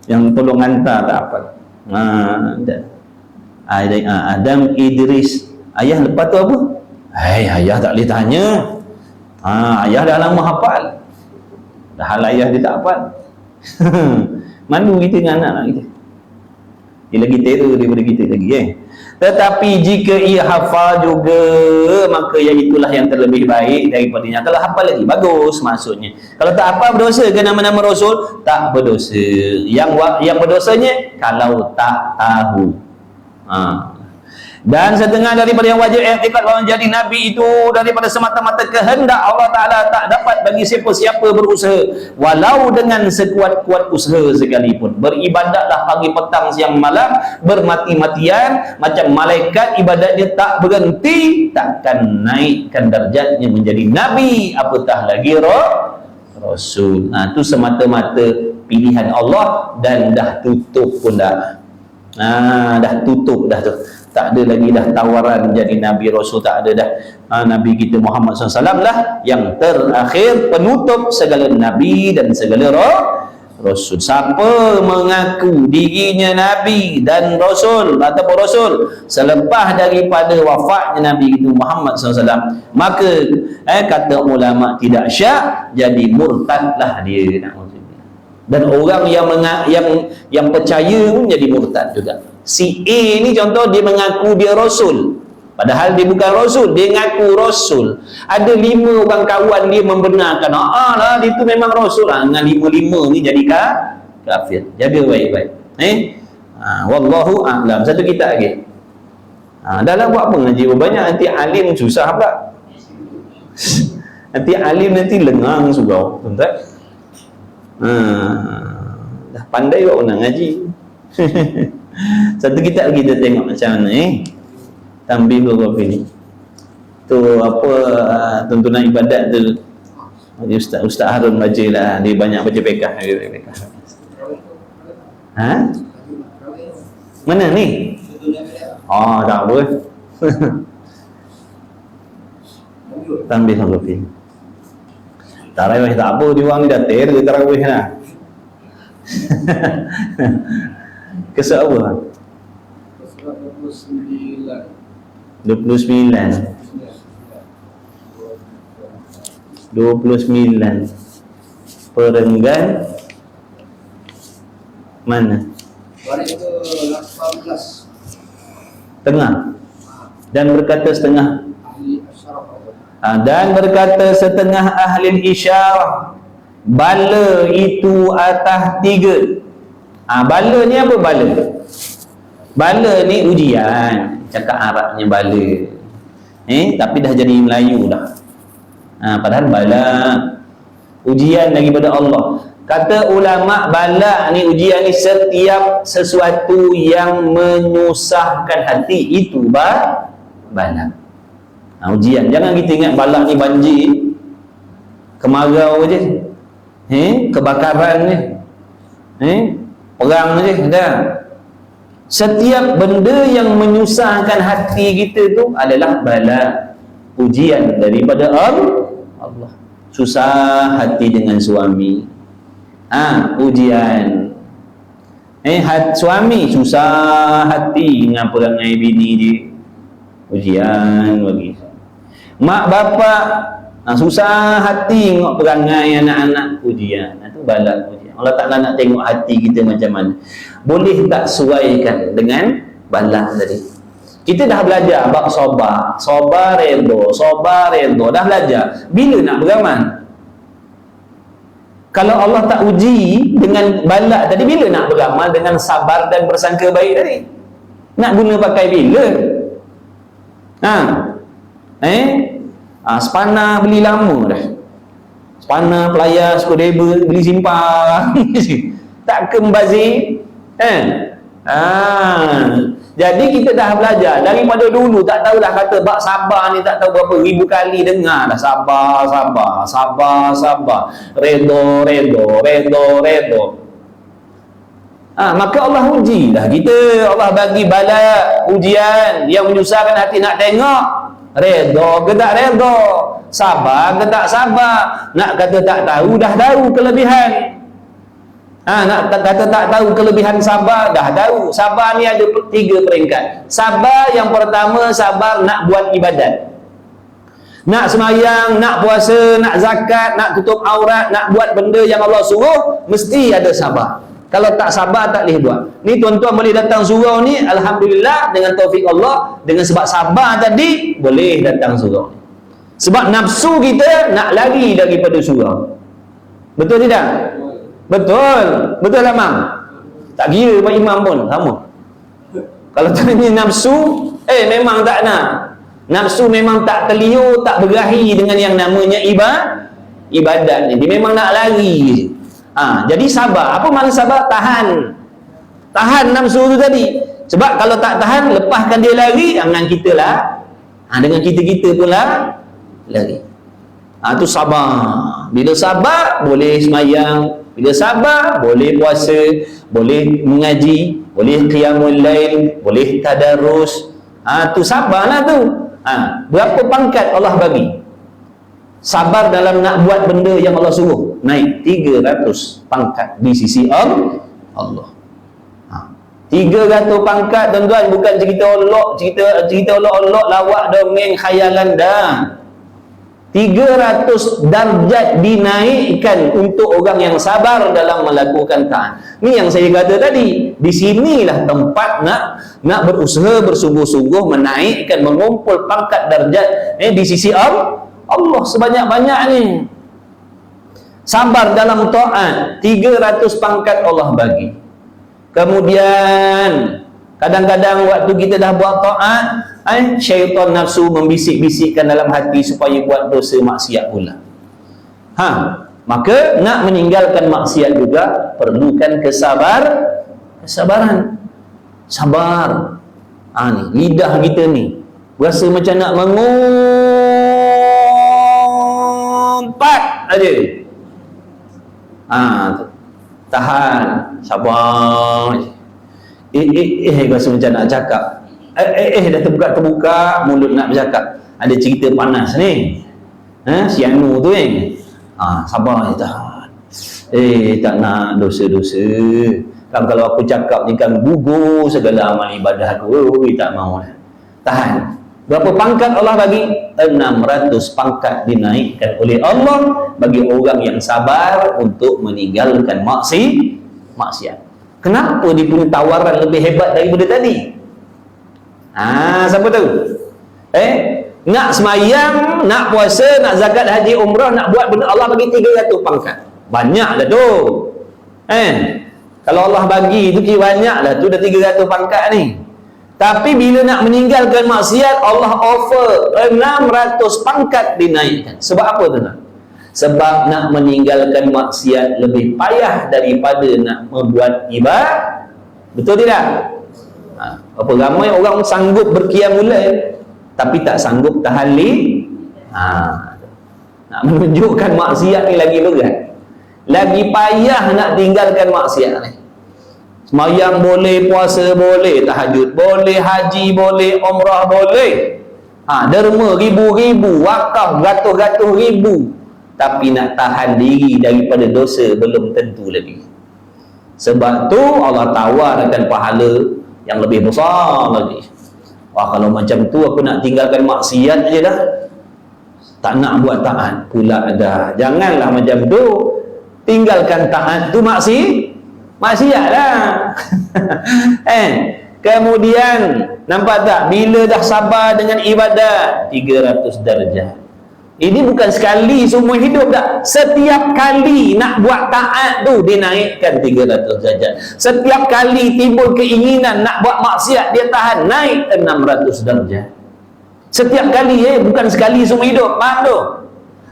Yang tolong hantar tak apa. Adam Idris. Ayah lepas tu apa? Ayah tak boleh tanya. Ayah dah lama hafal. Dah hal ayah dia tak hafal. Malu kita dengan anak kita. Dia lagi terror daripada kita lagi Tetapi jika ia hafal juga, maka yang itulah yang terlebih baik daripadanya. Kalau hafal lagi bagus maksudnya. Kalau tak hafal, berdosa ke nama-nama Rasul? Tak berdosa. Yang berdosanya kalau tak tahu. Dan setengah daripada yang wajib i'tikad bahawa jadi Nabi itu daripada semata-mata kehendak Allah Ta'ala, tak dapat bagi siapa-siapa berusaha walau dengan sekuat-kuat usaha sekalipun. Beribadatlah pagi, petang, siang, malam, bermati-matian macam malaikat, ibadatnya tak berhenti, takkan naikkan darjatnya menjadi Nabi, apatah lagi Rasul. Itu semata-mata pilihan Allah dan dah tutup pun dah. Dah tutup dah tu. Tak ada lagi dah tawaran jadi Nabi Rasul, tak ada dah. Nabi kita Muhammad SAW lah yang terakhir, penutup segala Nabi dan segala Rasul. Siapa mengaku dirinya Nabi dan Rasul ataupun Rasul selepas daripada wafatnya Nabi kita Muhammad SAW, maka kata ulama tidak syak, jadi murtadlah dia. Dan orang yang percaya pun jadi murtad juga. Si A ni contoh, dia mengaku dia Rasul, padahal dia bukan Rasul, dia ngaku Rasul. Ada 5 orang kawan dia membenarkan, lah dia tu memang Rasul lah. Dengan 5 ni jadi kafir. Jaga baik-baik. Wallahu a'lam. Satu kitab lagi. Dalam buat apa ngaji banyak, nanti alim susah pula. Nanti alim nanti lengang surau. Tuan-tuan. Dah pandai buat nak ngaji. Satu kitab lagi kita tengok macam mana Tanbih beberapa ni. Tu apa, tuntunan ibadat tu. Ustaz Harun baca lah, dia banyak baca pekah. Mana ni? Tak apa. Tanbih beberapa ni. Tarawih tak apa, dia orang ni dah ter tarawih lah. Kesal apa? 29 Perenggan mana? Tengah. Dan berkata setengah. Dan berkata setengah ahli isyarah, bala itu atas 3. Bala ni apa bala? Bala ni ujian. Cakap Arabnya bala. Tapi dah jadi Melayu dah. Padahal bala ujian daripada Allah. Kata ulama, bala ni ujian ni setiap sesuatu yang menyusahkan hati, itu bala. Ujian. Jangan kita ingat bala ni banjir, kemarau je, kebakaran je, perang je, dah. Setiap benda yang menyusahkan hati kita tu adalah bala, ujian daripada Allah. Susah hati dengan suami, ujian. Suami susah hati dengan perangai bini dia, ujian bagi. Mak bapak susah hati tengok perangai anak-anak, ujian. Itu bala, ujian. Allah Ta'ala nak tengok hati kita macam mana. Boleh tak sesuaikan dengan bala tadi? Kita dah belajar bab sabar, sabar redha, dah belajar. Bila nak beramal? Kalau Allah tak uji dengan bala tadi, bila nak beramal dengan sabar dan bersangka baik tadi? Nak guna pakai bila? Spana beli lama dah. Spana pelayar Skodeber beli simpan. Tak kembali. Jadi kita dah belajar daripada dulu, tak tahu dah kata bab sabar ni, tak tahu berapa ribu kali dengar dah sabar, redha. Maka Allah uji dah kita. Allah bagi bala, ujian yang menyusahkan hati. Nak tengok redha ke tak redha, sabar ke tak sabar. Nak kata tak tahu, dah tahu kelebihan. Nak kata tak tahu kelebihan sabar, dah tahu. Sabar ni ada 3 peringkat. Sabar yang pertama, sabar nak buat ibadat. Nak semayang, nak puasa, nak zakat, nak tutup aurat, nak buat benda yang Allah suruh, mesti ada sabar. Kalau tak sabar, tak boleh buat. Ni tuan-tuan boleh datang surau ni, alhamdulillah, dengan taufik Allah, dengan sebab sabar tadi, boleh datang surau. Sebab nafsu kita nak lari daripada surau. Betul tidak? Betul. Betul lah, Mam? Tak kira Pak Imam pun, sama. Kalau tanya nafsu, memang tak nak. Nafsu memang tak terliur, tak berahi dengan yang namanya ibadat ni. Dia memang nak lari. Jadi sabar. Apa makna sabar? Tahan nafsu tu tadi. Sebab kalau tak tahan, lepaskan dia lari, dengan kita lah. Dengan kita-kita pula lari. Tu sabar. Bila sabar, boleh semayang. Bila sabar, boleh puasa, boleh mengaji, boleh qiyamul lail, boleh tadarus. Tu sabarlah tu. Berapa pangkat Allah bagi? Sabar dalam nak buat benda yang Allah suruh, naik 300 pangkat di sisi Allah. 300 pangkat, tuan-tuan, bukan cerita olok-olok, lawak, dongeng, khayalan dah. 300 darjat dinaikkan untuk orang yang sabar dalam melakukan taat. Ni yang saya kata tadi. Di sinilah tempat nak berusaha bersungguh-sungguh menaikkan, mengumpul pangkat darjat di sisi Allah sebanyak-banyak ni. Sabar dalam taat, 300 pangkat Allah bagi. Kemudian kadang-kadang waktu kita dah buat taat, syaitan nafsu membisik-bisikkan dalam hati supaya buat dosa maksiat pula. Maka nak meninggalkan maksiat juga perlukan kesabaran. Sabar. Ni lidah kita ni rasa macam nak mengumpat aja. Tahan, sabar. Rasa macam nak cakap. Dah terbuka mulut nak bercakap. Ada cerita panas ni. Si Anu tu sabar je, tahan. Tak nak dosa-dosa. Kan kalau aku cakap ni kan gugur segala amal ibadah aku. Tak mau lah. Tahan. Berapa pangkat Allah bagi? 600 pangkat dinaikkan oleh Allah bagi orang yang sabar untuk meninggalkan maksiat. Kenapa dia punya tawaran lebih hebat daripada tadi? Siapa tahu? Nak semayang, nak puasa, nak zakat, haji, umrah, nak buat benda, Allah bagi 300 pangkat. Banyak dah tu. Kalau Allah bagi tu kira banyak dah tu, dah 300 pangkat ni. Tapi bila nak meninggalkan maksiat, Allah offer 600 pangkat dinaikkan. Sebab apa tu? Sebab nak meninggalkan maksiat lebih payah daripada nak membuat ibadah. Betul tidak? Apa ramai orang sanggup berqiyamul lail tapi tak sanggup tahallil. Nak menunjukkan maksiat ni lagi berat, lagi payah nak tinggalkan maksiat ni. Semayang boleh, puasa boleh, tahajud boleh, haji boleh, umrah boleh, derma ribu-ribu, wakaf ratus-ratus ribu, tapi nak tahan diri daripada dosa belum tentu lagi. Sebab tu Allah tawarkan pahala yang lebih besar lagi. Kalau macam tu aku nak tinggalkan maksiat je dah, tak nak buat taat pula dah. Janganlah macam tu. Tinggalkan taat tu maksiat lah. Kemudian nampak tak, bila dah sabar dengan ibadat 300 darjat. Ini bukan sekali semua hidup dah. Setiap kali nak buat taat tu dinaikkan 300 darjat. Setiap kali timbul keinginan nak buat maksiat, dia tahan, naik 600 darjat. Setiap kali bukan sekali semua hidup. Faham tu?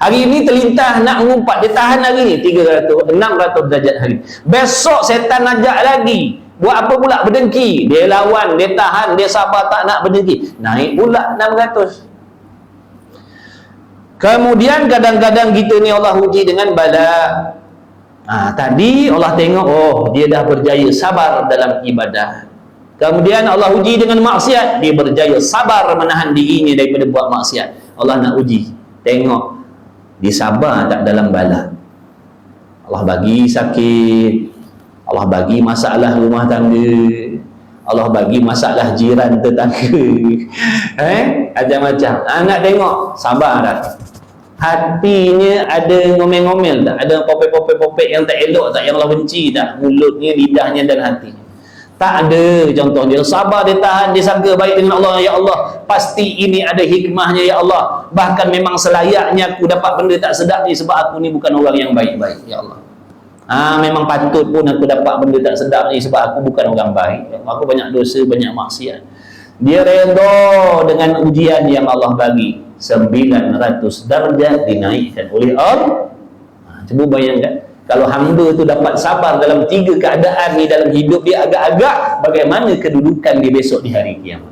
Hari ni terlintas nak mengumpat, dia tahan hari ni 600 darjat hari. Besok setan ajak lagi. Buat apa pula? Berdengki. Dia lawan, dia tahan, dia sabar, tak nak berdengki. Naik pula 600. Kemudian kadang-kadang kita ni Allah uji dengan bala. Tadi Allah tengok, dia dah berjaya sabar dalam ibadah. Kemudian Allah uji dengan maksiat, dia berjaya sabar menahan dirinya daripada buat maksiat. Allah nak uji, tengok dia sabar tak dalam bala. Allah bagi sakit, Allah bagi masalah rumah tangga, Allah bagi masalah jiran tetangga. Macam-macam. Nak tengok, sabar dah. Hatinya ada ngomel-ngomel tak? Ada popek-popek yang tak elok tak? Yang Allah benci tak? Mulutnya, lidahnya dan hatinya. Tak ada contoh dia. Sabar, dia tahan, dia sangka baik dengan Allah. Ya Allah, pasti ini ada hikmahnya ya Allah. Bahkan memang selayaknya aku dapat benda tak sedap ni sebab aku ni bukan orang yang baik-baik ya Allah. Memang patut pun aku dapat benda tak sedap ni sebab aku bukan orang baik. Aku banyak dosa, banyak maksiat. Dia redha dengan ujian yang Allah bagi. 900 darjat dinaikkan oleh Allah. Cuba bayangkan, kalau hamba tu dapat sabar dalam 3 keadaan ni dalam hidup dia agak-agak, bagaimana kedudukan dia besok di hari kiamat.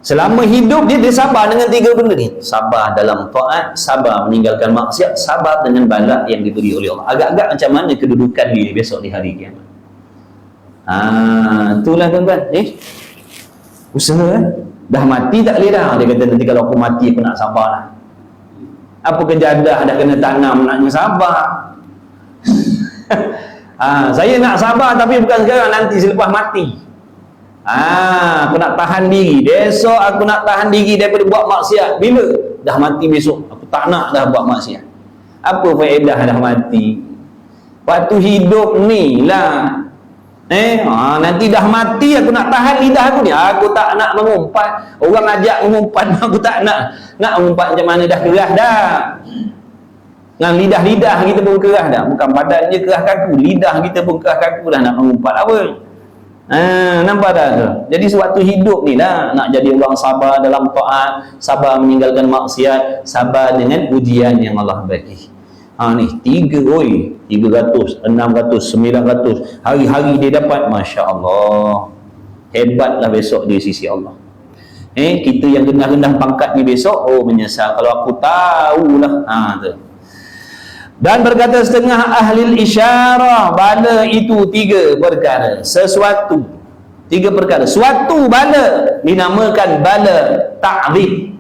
Selama hidup dia sabar dengan 3 benda ni. Sabar dalam taat, sabar meninggalkan maksiat, sabar dengan bala yang diberi oleh Allah. Agak-agak macam mana kedudukan dia besok di hari kiamat. Itulah tuan-tuan. Usaha dah mati tak boleh dah. Dia kata nanti kalau aku mati aku nak sabar lah. Apa kejadah dah kena tanam naknya sabar. Saya nak sabar tapi bukan sekarang, nanti selepas mati. Aku nak tahan diri. Besok aku nak tahan diri daripada buat maksiat. Bila? Dah mati besok. Aku tak nak dah buat maksiat. Apa faedah dah mati? Waktu hidup ni lah. Nanti dah mati aku nak tahan lidah aku ni. Aku tak nak mengumpat. Orang ajak mengumpat, aku tak nak. Nak mengumpat macam mana, dah kerah dah. Dengan lidah-lidah kita pun kerah dah. Bukan badan je kerah kaku, lidah kita pun kerah kaku dah nak mengumpat apa. Nampak tak tu? Jadi sewaktu hidup ni lah nak jadi orang sabar dalam taat, sabar meninggalkan maksiat, sabar dengan ujian yang Allah bagi. Ni 300, 600, 900 hari-hari dia dapat, Masya Allah, hebatlah besok di sisi Allah. Kita yang rendah-rendah pangkat ni besok, menyesal kalau aku tahulah. Tu. Dan berkata setengah ahli isyarah, bala itu 3 perkara. Sesuatu, 3 perkara. Suatu bala dinamakan bala ta'zib.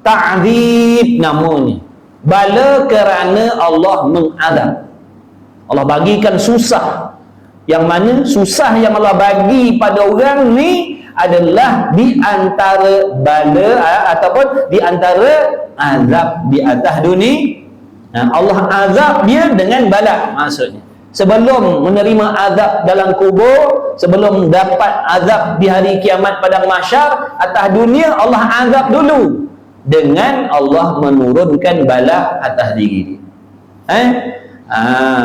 Ta'zib namanya. Bala kerana Allah mengazab. Allah bagikan susah. Yang mana susah yang Allah bagi pada orang ni adalah di antara bala ataupun di antara azab di atas dunia. Allah azab dia dengan bala, maksudnya sebelum menerima azab dalam kubur, sebelum dapat azab di hari kiamat padang mahsyar, atas dunia Allah azab dulu dengan Allah menurunkan bala atas diri dia.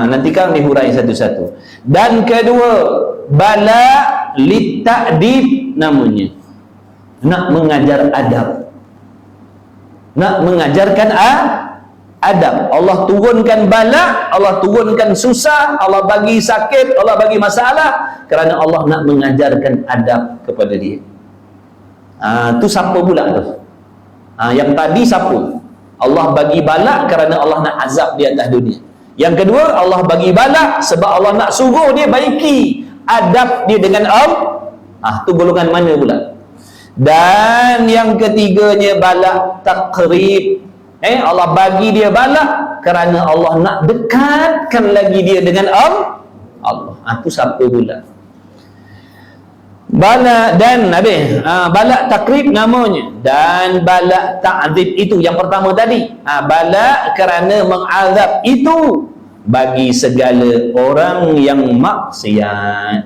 Nanti kan dihurai satu-satu. Dan kedua, bala lita'dib namanya, nak mengajar adab, nak mengajarkan adab. Allah turunkan bala, Allah turunkan susah, Allah bagi sakit, Allah bagi masalah kerana Allah nak mengajarkan adab kepada dia. Tu siapa pula tu? Yang tadi siapa? Allah bagi bala kerana Allah nak azab di atas dunia. Yang kedua, Allah bagi bala sebab Allah nak suruh dia baiki adab dia dengan Allah. Tu golongan mana pula? Dan yang ketiganya bala takrib. Allah bagi dia bala kerana Allah nak dekatkan lagi dia dengan Allah. Itu siapa pula? Bala dan bala takrib namanya, dan bala ta'zib itu yang pertama tadi. Bala kerana mengazab itu bagi segala orang yang maksiat.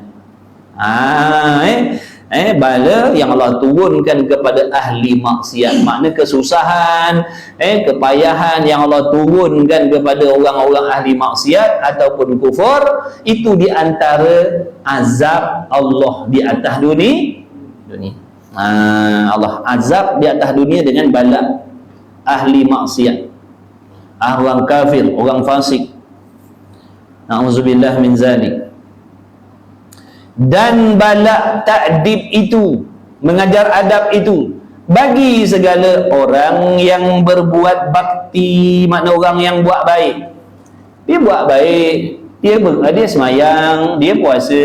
Bala yang Allah turunkan kepada ahli maksiat, makna kesusahan, kepayahan yang Allah turunkan kepada orang-orang ahli maksiat ataupun kufur, itu di antara azab Allah di atas dunia. Allah azab di atas dunia dengan bala ahli maksiat, orang kafir, orang fasik. Na'udzubillah min zalik. Dan bala ta'dib itu, mengajar adab itu, bagi segala orang yang berbuat bakti, makna orang yang buat baik. Dia buat baik, dia semayang, dia puasa,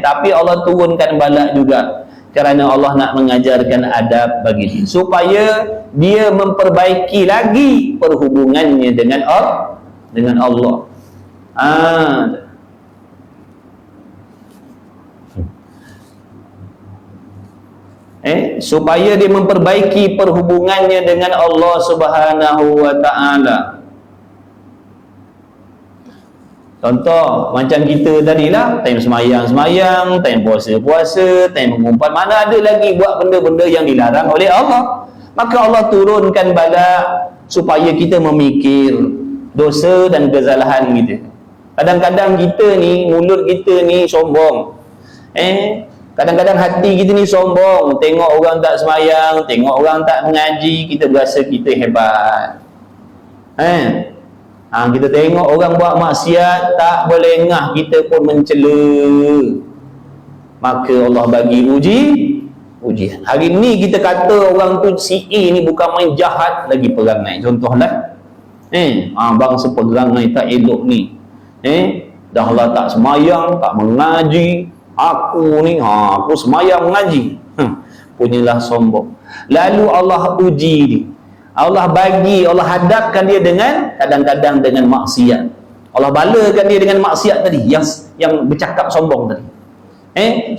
tapi Allah turunkan bala juga kerana Allah nak mengajarkan adab bagi dia, supaya dia memperbaiki lagi perhubungannya dengan Allah. Supaya dia memperbaiki perhubungannya dengan Allah Subhanahu wa taala. Contoh macam kita tadilah, time semayang, time puasa, time mengumpat, mana ada lagi buat benda-benda yang dilarang oleh Allah. Maka Allah turunkan bala supaya kita memikir dosa dan kesalahan kita. Kadang-kadang kita ni, mulut kita ni sombong. Kadang-kadang hati kita ni sombong. Tengok orang tak semayang, tengok orang tak mengaji, kita berasa kita hebat. Kita tengok orang buat maksiat, tak berlengah, kita pun mencela. Maka Allah bagi ujian. Hari ni kita kata orang tu si A ni bukan main jahat lagi perangai. Contohlah, bangsa perangai tak elok ni. Dah lah tak semayang, tak mengaji. Aku ni, aku semayang mengaji. Punyalah sombong. Lalu Allah uji dia. Allah bagi, Allah hadapkan dia dengan kadang-kadang dengan maksiat. Allah balakan dia dengan maksiat tadi yang bercakap sombong tadi.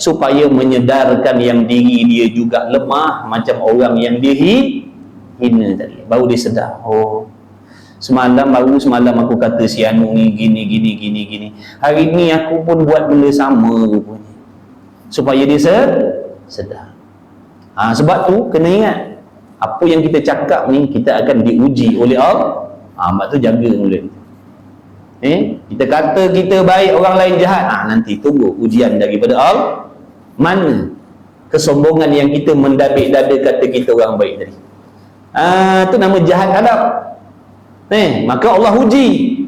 Supaya menyedarkan yang diri dia juga lemah macam orang yang dihina tadi. Baru dia sedar, semalam aku kata si Anu ni gini. Hari ni aku pun buat benda sama rupanya. Supaya dia sedar. Sebab tu kena ingat, apa yang kita cakap ni kita akan diuji oleh Allah. Sebab tu jaga mulut. Kita kata kita baik, orang lain jahat, nanti tunggu ujian daripada Allah. Mana kesombongan yang kita mendabik dada kata kita orang baik tadi. Tu nama jahat adab. Maka Allah uji.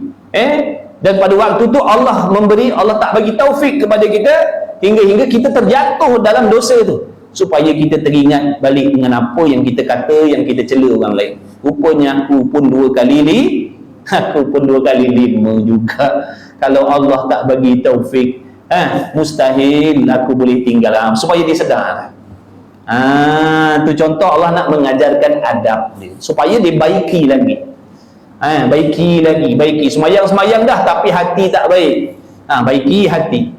Dan pada waktu tu Allah tak bagi taufik kepada kita hingga kita terjatuh dalam dosa tu, supaya kita teringat balik dengan apa yang kita kata, yang kita cela orang lain. Rupanya aku pun dua kali 5 juga. Kalau Allah tak bagi taufik, mustahil aku boleh tinggal. Supaya dia sedar. Tu contoh Allah nak mengajarkan adab dia, supaya dia baiki lagi. Baiki. Semayang dah tapi hati tak baik. Baiki hati.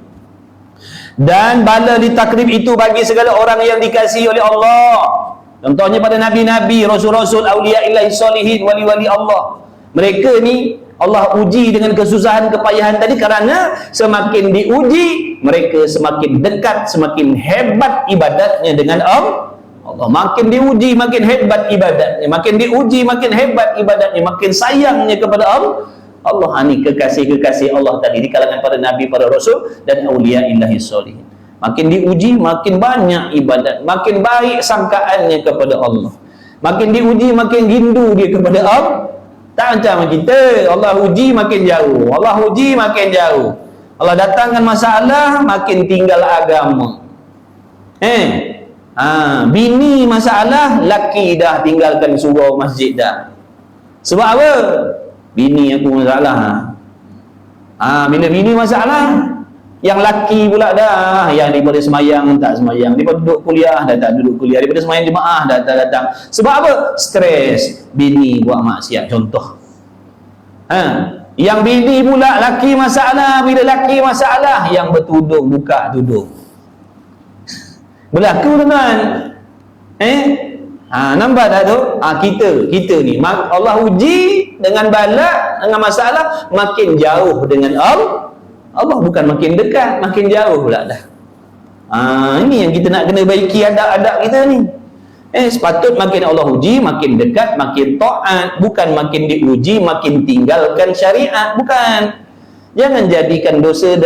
Dan bala ditakrib itu bagi segala orang yang dikasihi oleh Allah. Contohnya pada nabi-nabi, rasul-rasul, awliya ilahi solihin, wali-wali Allah. Mereka ni Allah uji dengan kesusahan, kepayahan tadi, kerana semakin diuji mereka semakin dekat, semakin hebat ibadatnya dengan Allah. Makin diuji makin hebat ibadatnya, makin diuji makin hebat ibadatnya, makin sayangnya kepada Allah. Ni kekasih-kekasih Allah tadi di kalangan para nabi, para rasul dan awliya ilahi solihin. Makin diuji makin banyak ibadat, makin baik sangkaannya kepada Allah. Makin diuji makin rindu dia kepada Allah. Tak macam kita, Allah uji makin jauh, Allah uji makin jauh. Allah datangkan masalah makin tinggal agama. Bini masalah, laki dah tinggalkan surau masjid dah. Sebab apa? Bini aku masalah. Bila bini masalah, yang laki pula dah, yang daripada semayang tak semayang, daripada duduk kuliah dah tak duduk kuliah, daripada semayang jemaah dah tak datang. Sebab apa? Stres. Bini buat maksiat, contoh. Yang bini pula laki masalah, bila laki masalah, yang bertudung buka tudung. Berlaku tuan-tuan. Nampak tak tu? Kita ni Allah uji dengan bala, dengan masalah, makin jauh dengan Allah, bukan makin dekat, makin jauh pula dah. Ini yang kita nak kena baiki adab-adab kita ni. Sepatut makin Allah uji makin dekat, makin taat, bukan makin diuji makin tinggalkan syariat, bukan. Jangan jadikan dosa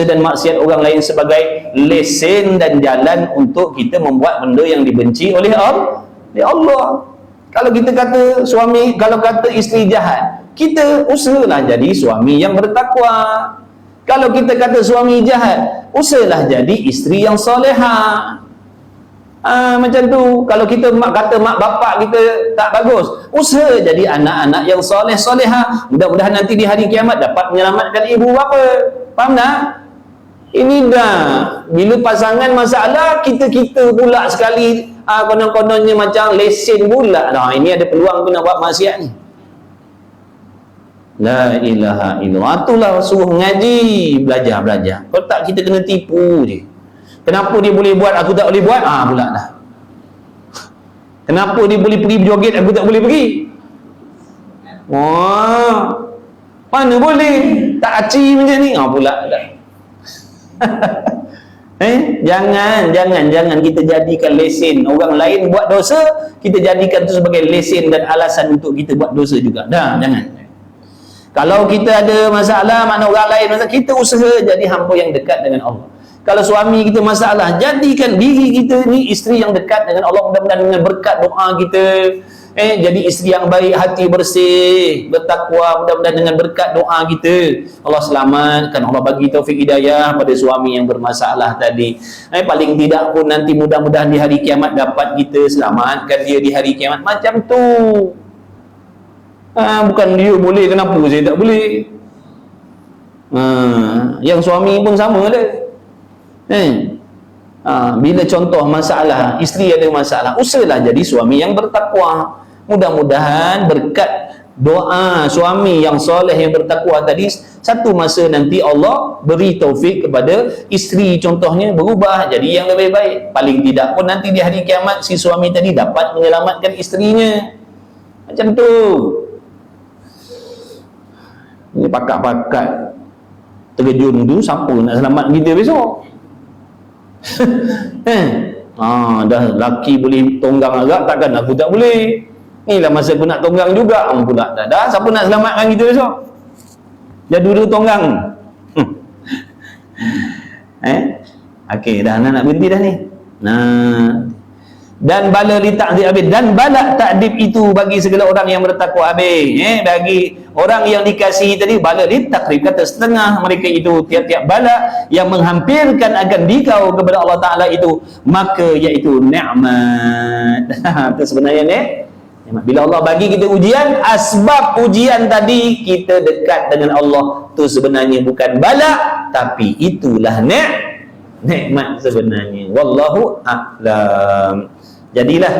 dan maksiat orang lain sebagai lesen dan jalan untuk kita membuat benda yang dibenci oleh Allah. Kalau kita kata suami, kalau kata isteri jahat, kita usahalah jadi suami yang bertakwa. Kalau kita kata suami jahat, usahalah jadi isteri yang solehah. Macam tu. Kalau kita kata mak bapak kita tak bagus, usaha jadi anak-anak yang soleh-solehah. Mudah-mudahan nanti di hari kiamat dapat menyelamatkan ibu bapa. Faham tak? Ini dah, bila pasangan masalah, kita pula sekali konon-kononnya macam lesen pula. Ini ada peluang tu nak buat maksiat ni. La ilaha illallah. Itulah suruh ngaji, belajar. Kalau tak kita kena tipu je. Kenapa dia boleh buat, aku tak boleh buat? Pula dah. Kenapa dia boleh pergi berjoget, aku tak boleh pergi? Wah, mana boleh? Tak aci macam ni. Pula tak. Jangan kita jadikan lesen orang lain buat dosa, kita jadikan itu sebagai lesen dan alasan untuk kita buat dosa juga. Dah, jangan. Kalau kita ada masalah, mana orang lain masalah, kita usaha jadi hamba yang dekat dengan Allah. Kalau suami kita masalah, jadikan diri kita ni isteri yang dekat dengan Allah, mudah-mudahan dengan berkat doa kita jadi isteri yang baik, hati bersih, bertakwa, mudah-mudahan dengan berkat doa kita Allah selamatkan, Allah bagi taufik hidayah pada suami yang bermasalah tadi. Paling tidak pun nanti mudah-mudahan di hari kiamat dapat kita selamatkan dia di hari kiamat. Macam tu. Bukan dia boleh, kenapa saya tak boleh? Yang suami pun sama lah. Bila contoh masalah, isteri ada masalah, usahalah jadi suami yang bertakwa. Mudah-mudahan berkat doa suami yang soleh yang bertakwa tadi, satu masa nanti Allah beri taufik kepada isteri contohnya berubah jadi yang lebih baik. Paling tidak pun nanti di hari kiamat si suami tadi dapat menyelamatkan isterinya. Macam tu. Ini pakat-pakat terjun tu, siapa nak selamat kita besok? Dah laki boleh tonggang agak, takkan aku tak boleh? Inilah masa aku nak tonggang juga pula. Dah, siapa nak selamatkan kita besok? Dah dua-dua tonggang. Okey, dah nak berhenti dah ni. Dan bala li ta'dib habis, dan bala ta'dib itu bagi segala orang yang bertakwa habis. Bagi orang yang dikasihi tadi, bala li takrib, kata setengah mereka itu, tiap-tiap bala yang menghampirkan akan dikau kepada Allah Ta'ala itu, maka iaitu nikmat. Itu sebenarnya ni bila Allah bagi kita ujian, asbab ujian tadi kita dekat dengan Allah, tu sebenarnya bukan bala, tapi itulah nikmat sebenarnya. Wallahu a'lam. Jadilah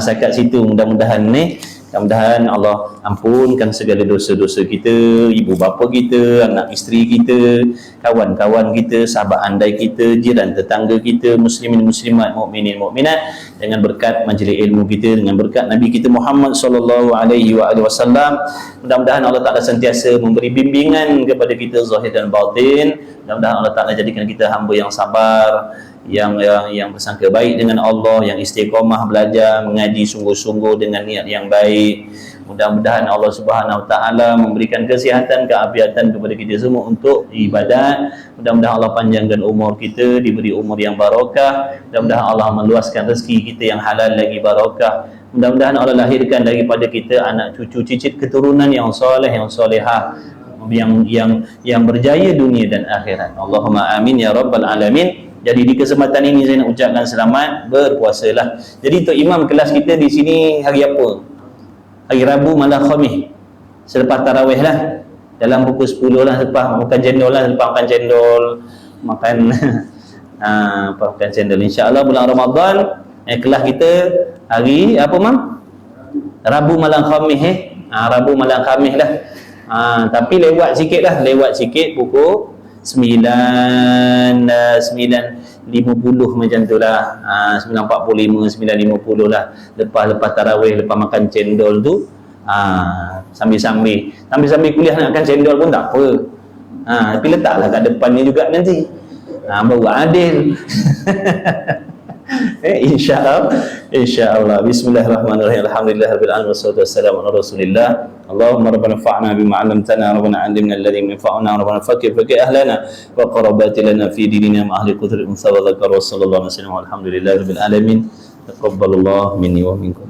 setakat situ, mudah-mudahan mudah-mudahan Allah ampunkan segala dosa-dosa kita, ibu bapa kita, anak isteri kita, kawan-kawan kita, sahabat andai kita, jiran tetangga kita, muslimin muslimat, mukminin mukminat, dengan berkat majlis ilmu kita, dengan berkat Nabi kita Muhammad sallallahu alaihi wasallam. Mudah-mudahan Allah Taala sentiasa memberi bimbingan kepada kita zahir dan batin. Mudah-mudahan Allah Taala jadikan kita hamba yang sabar, yang bersangka baik dengan Allah, yang istiqamah belajar mengaji sungguh-sungguh dengan niat yang baik. Mudah-mudahan Allah Subhanahu Wa Taala memberikan kesihatan, keafiatan kepada kita semua untuk ibadat. Mudah-mudahan Allah panjangkan umur kita, diberi umur yang barakah. Mudah-mudahan Allah meluaskan rezeki kita yang halal lagi barakah. Mudah-mudahan Allah lahirkan daripada kita anak cucu cicit keturunan yang soleh, yang solehah, yang berjaya dunia dan akhirat. Allahumma amin ya rabbal alamin. Jadi di kesempatan ini saya nak ucapkan selamat berpuasalah. Jadi Tok Imam kelas kita di sini hari apa? Hari Rabu malam Khamis. Selepas tarawih lah. Dalam pukul 10 lah, lepas makan cendol lah, lepas makan cendol, makan makan cendol. Insya-Allah bulan Ramadan kelas kita hari apa Mam? Rabu malam Khamis Rabu malam Khamis lah. Tapi lewat sikit lah, lewat sikit pukul 9.50 macam tu lah, 9.45, 9.50 lah, lepas tarawih, lepas makan cendol tu, sambil kuliah nak makan cendol pun tak apa, tapi letaklah kat depannya juga nanti, baru adil. InsyaAllah. Bismillahirrahmanirrahim. Alhamdulillahirabbil alamin wassalatu wassalamu ala Rasulillah. Allahumma rabbana fa'na bima 'allamtana, rabbana 'allimna alladhi yanfa'una, rabbana fakir ahlana wa qarabati lana fi dinina ma ahli qudri unsa wa dzakar wa sallallahu alaihi wasallam. Alhamdulillahirabbil alamin. Taqabbalallahu minni wa minkum.